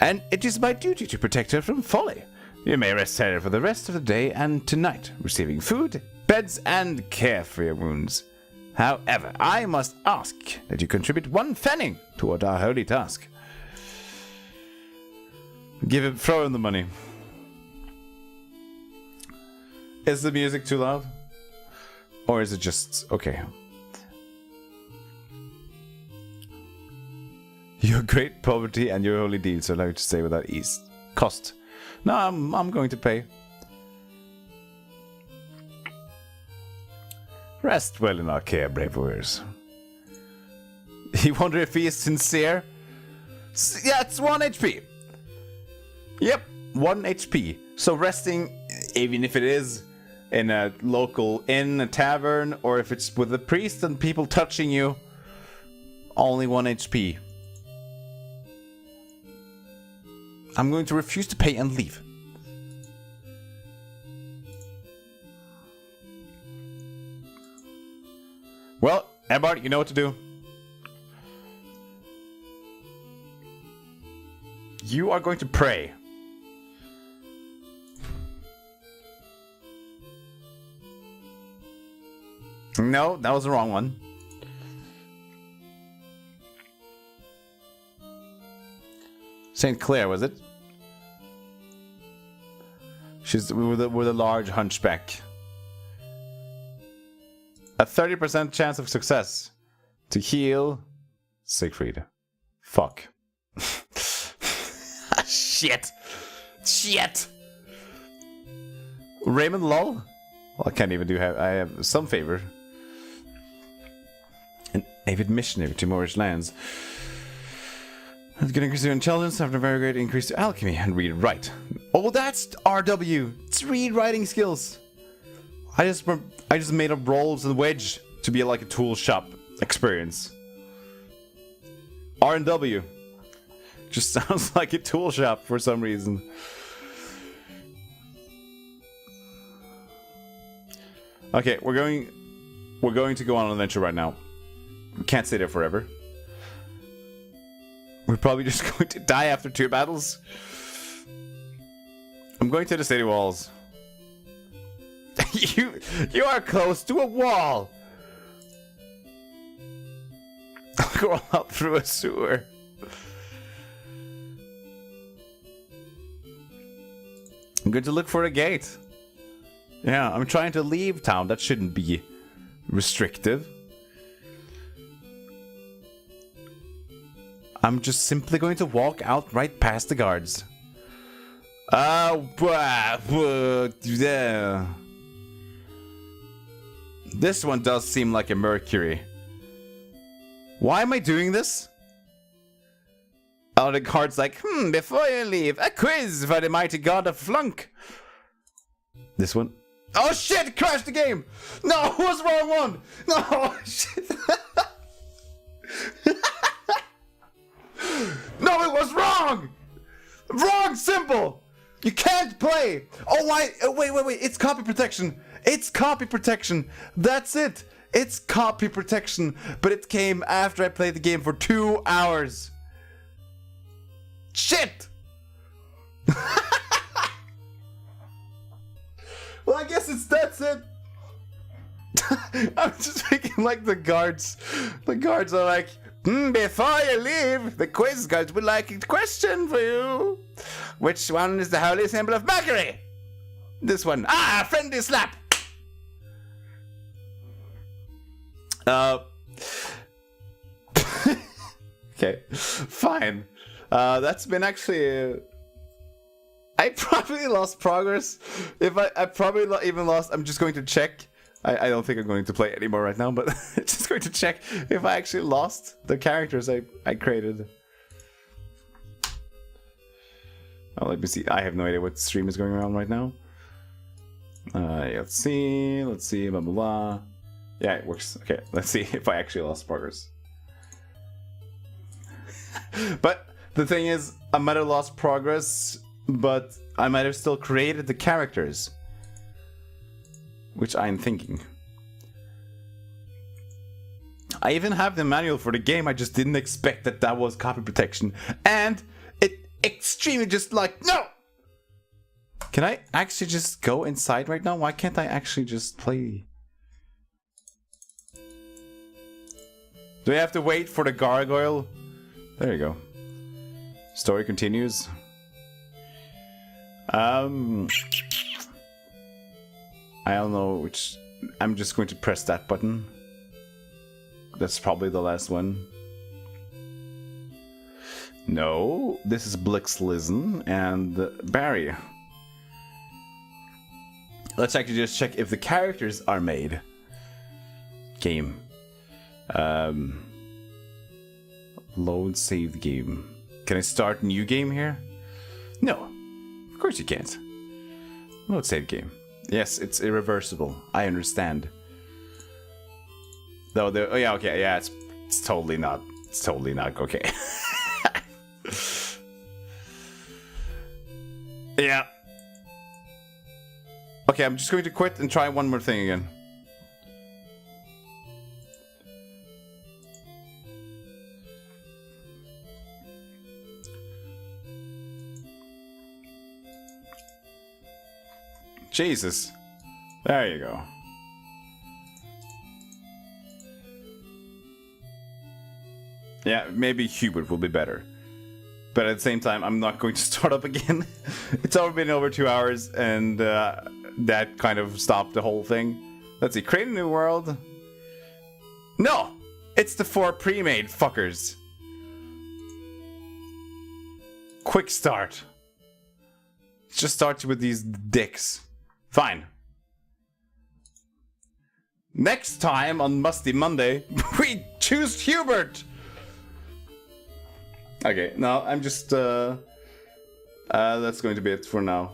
and it is my duty to protect her from folly. You may rest here for the rest of the day and tonight, receiving food, beds, and care for your wounds. However, I must ask that you contribute 1 pfennig toward our holy task. Throw him the money. Is the music too loud? Or is it just okay? Your great poverty and your holy deeds are allowed to stay without cost. No, I'm going to pay. Rest well in our care, brave warriors. You wonder if he is sincere? Yeah, it's 1 HP. Yep, 1 HP. So resting, even if it is in a local inn, a tavern, or if it's with a priest and people touching you, only 1 HP. I'm going to refuse to pay and leave. Well, Ebard, you know what to do. You are going to pray. No, that was the wrong one. St. Clair, was it? She's with a large hunchback. A 30% chance of success to heal Siegfried. Fuck. Shit. Shit. Raymond Lull? Well, I can't even do. I have some favor. An avid missionary to Moorish lands. It's gonna increase your intelligence after a very great increase to alchemy and read and write. Oh, that's RW. It's read writing skills. I just made up rolls and wedge to be like a tool shop experience. R and W. Just sounds like a tool shop for some reason. Okay, we're going to go on an adventure right now. We can't stay there forever. We're probably just going to die after 2 battles. I'm going to the city walls. You are close to a wall. I'll crawl up through a sewer. I'm going to look for a gate. Yeah, I'm trying to leave town. That shouldn't be restrictive. I'm just simply going to walk out right past the guards. Yeah. This one does seem like a Mercury. Why am I doing this? Oh, the card's like, before you leave, a quiz for the mighty god of flunk. This one. Oh shit, crashed the game! No, it was the wrong one! No, shit. No, it was wrong! Wrong symbol! You can't play! Oh, why? Wait, it's copy protection. It's copy protection. That's it. It's copy protection. But it came after I played the game for 2 hours. Shit! Well, I guess that's it. I'm just thinking like the guards. The guards are like, before you leave, the quiz guards would like a question for you. Which one is the holy symbol of Mercury? This one. Ah, friendly slap. Okay, fine. That's been actually. I probably lost progress. If I probably even lost. I'm just going to check. I don't think I'm going to play anymore right now, but just going to check if I actually lost the characters I created. Oh, let me see. I have no idea what stream is going around right now. Let's see, blah, blah, blah. Yeah, it works. Okay, let's see if I actually lost progress. But the thing is, I might have lost progress, but I might have still created the characters. Which I'm thinking. I even have the manual for the game, I just didn't expect that was copy protection. And it extremely just like, no! Can I actually just go inside right now? Why can't I actually just play? Do I have to wait for the gargoyle? There you go. Story continues. I don't know which. I'm just going to press that button. That's probably the last one. No, this is Blixlisten and Barry. Let's actually just check if the characters are made. Game. Load save game. Can I start new game here? No, of course you can't. Load save game. Yes, it's irreversible. I understand. Though the oh yeah, okay, yeah, it's totally not. It's totally not okay. Yeah. Okay, I'm just going to quit and try one more thing again. Jesus. There you go. Yeah, maybe Hubert will be better. But at the same time, I'm not going to start up again. It's already been over 2 hours, and that kind of stopped the whole thing. Let's see, create a new world. No! It's the 4 pre-made fuckers. Quick start. Just start with these dicks. Fine. Next time on Musty Monday, we choose Hubert! Okay, no, I'm just, that's going to be it for now.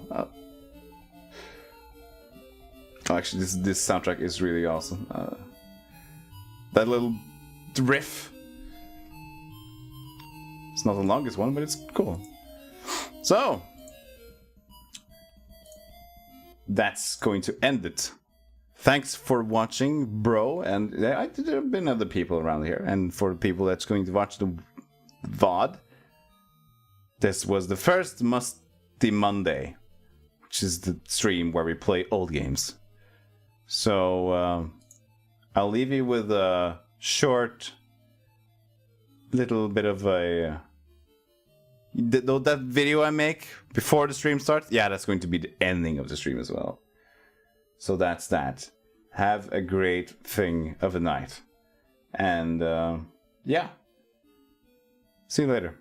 Actually, this soundtrack is really awesome. That little riff. It's not the longest one, but it's cool. So, that's going to end it. Thanks for watching, bro, and there have been other people around here, and for the people that's going to watch the VOD, this was the first Musty Monday, which is the stream where we play old games. So, I'll leave you with a short little bit of a... That video I make before the stream starts, yeah, that's going to be the ending of the stream as well. So that's that. Have a great thing of a night. And, yeah. See you later.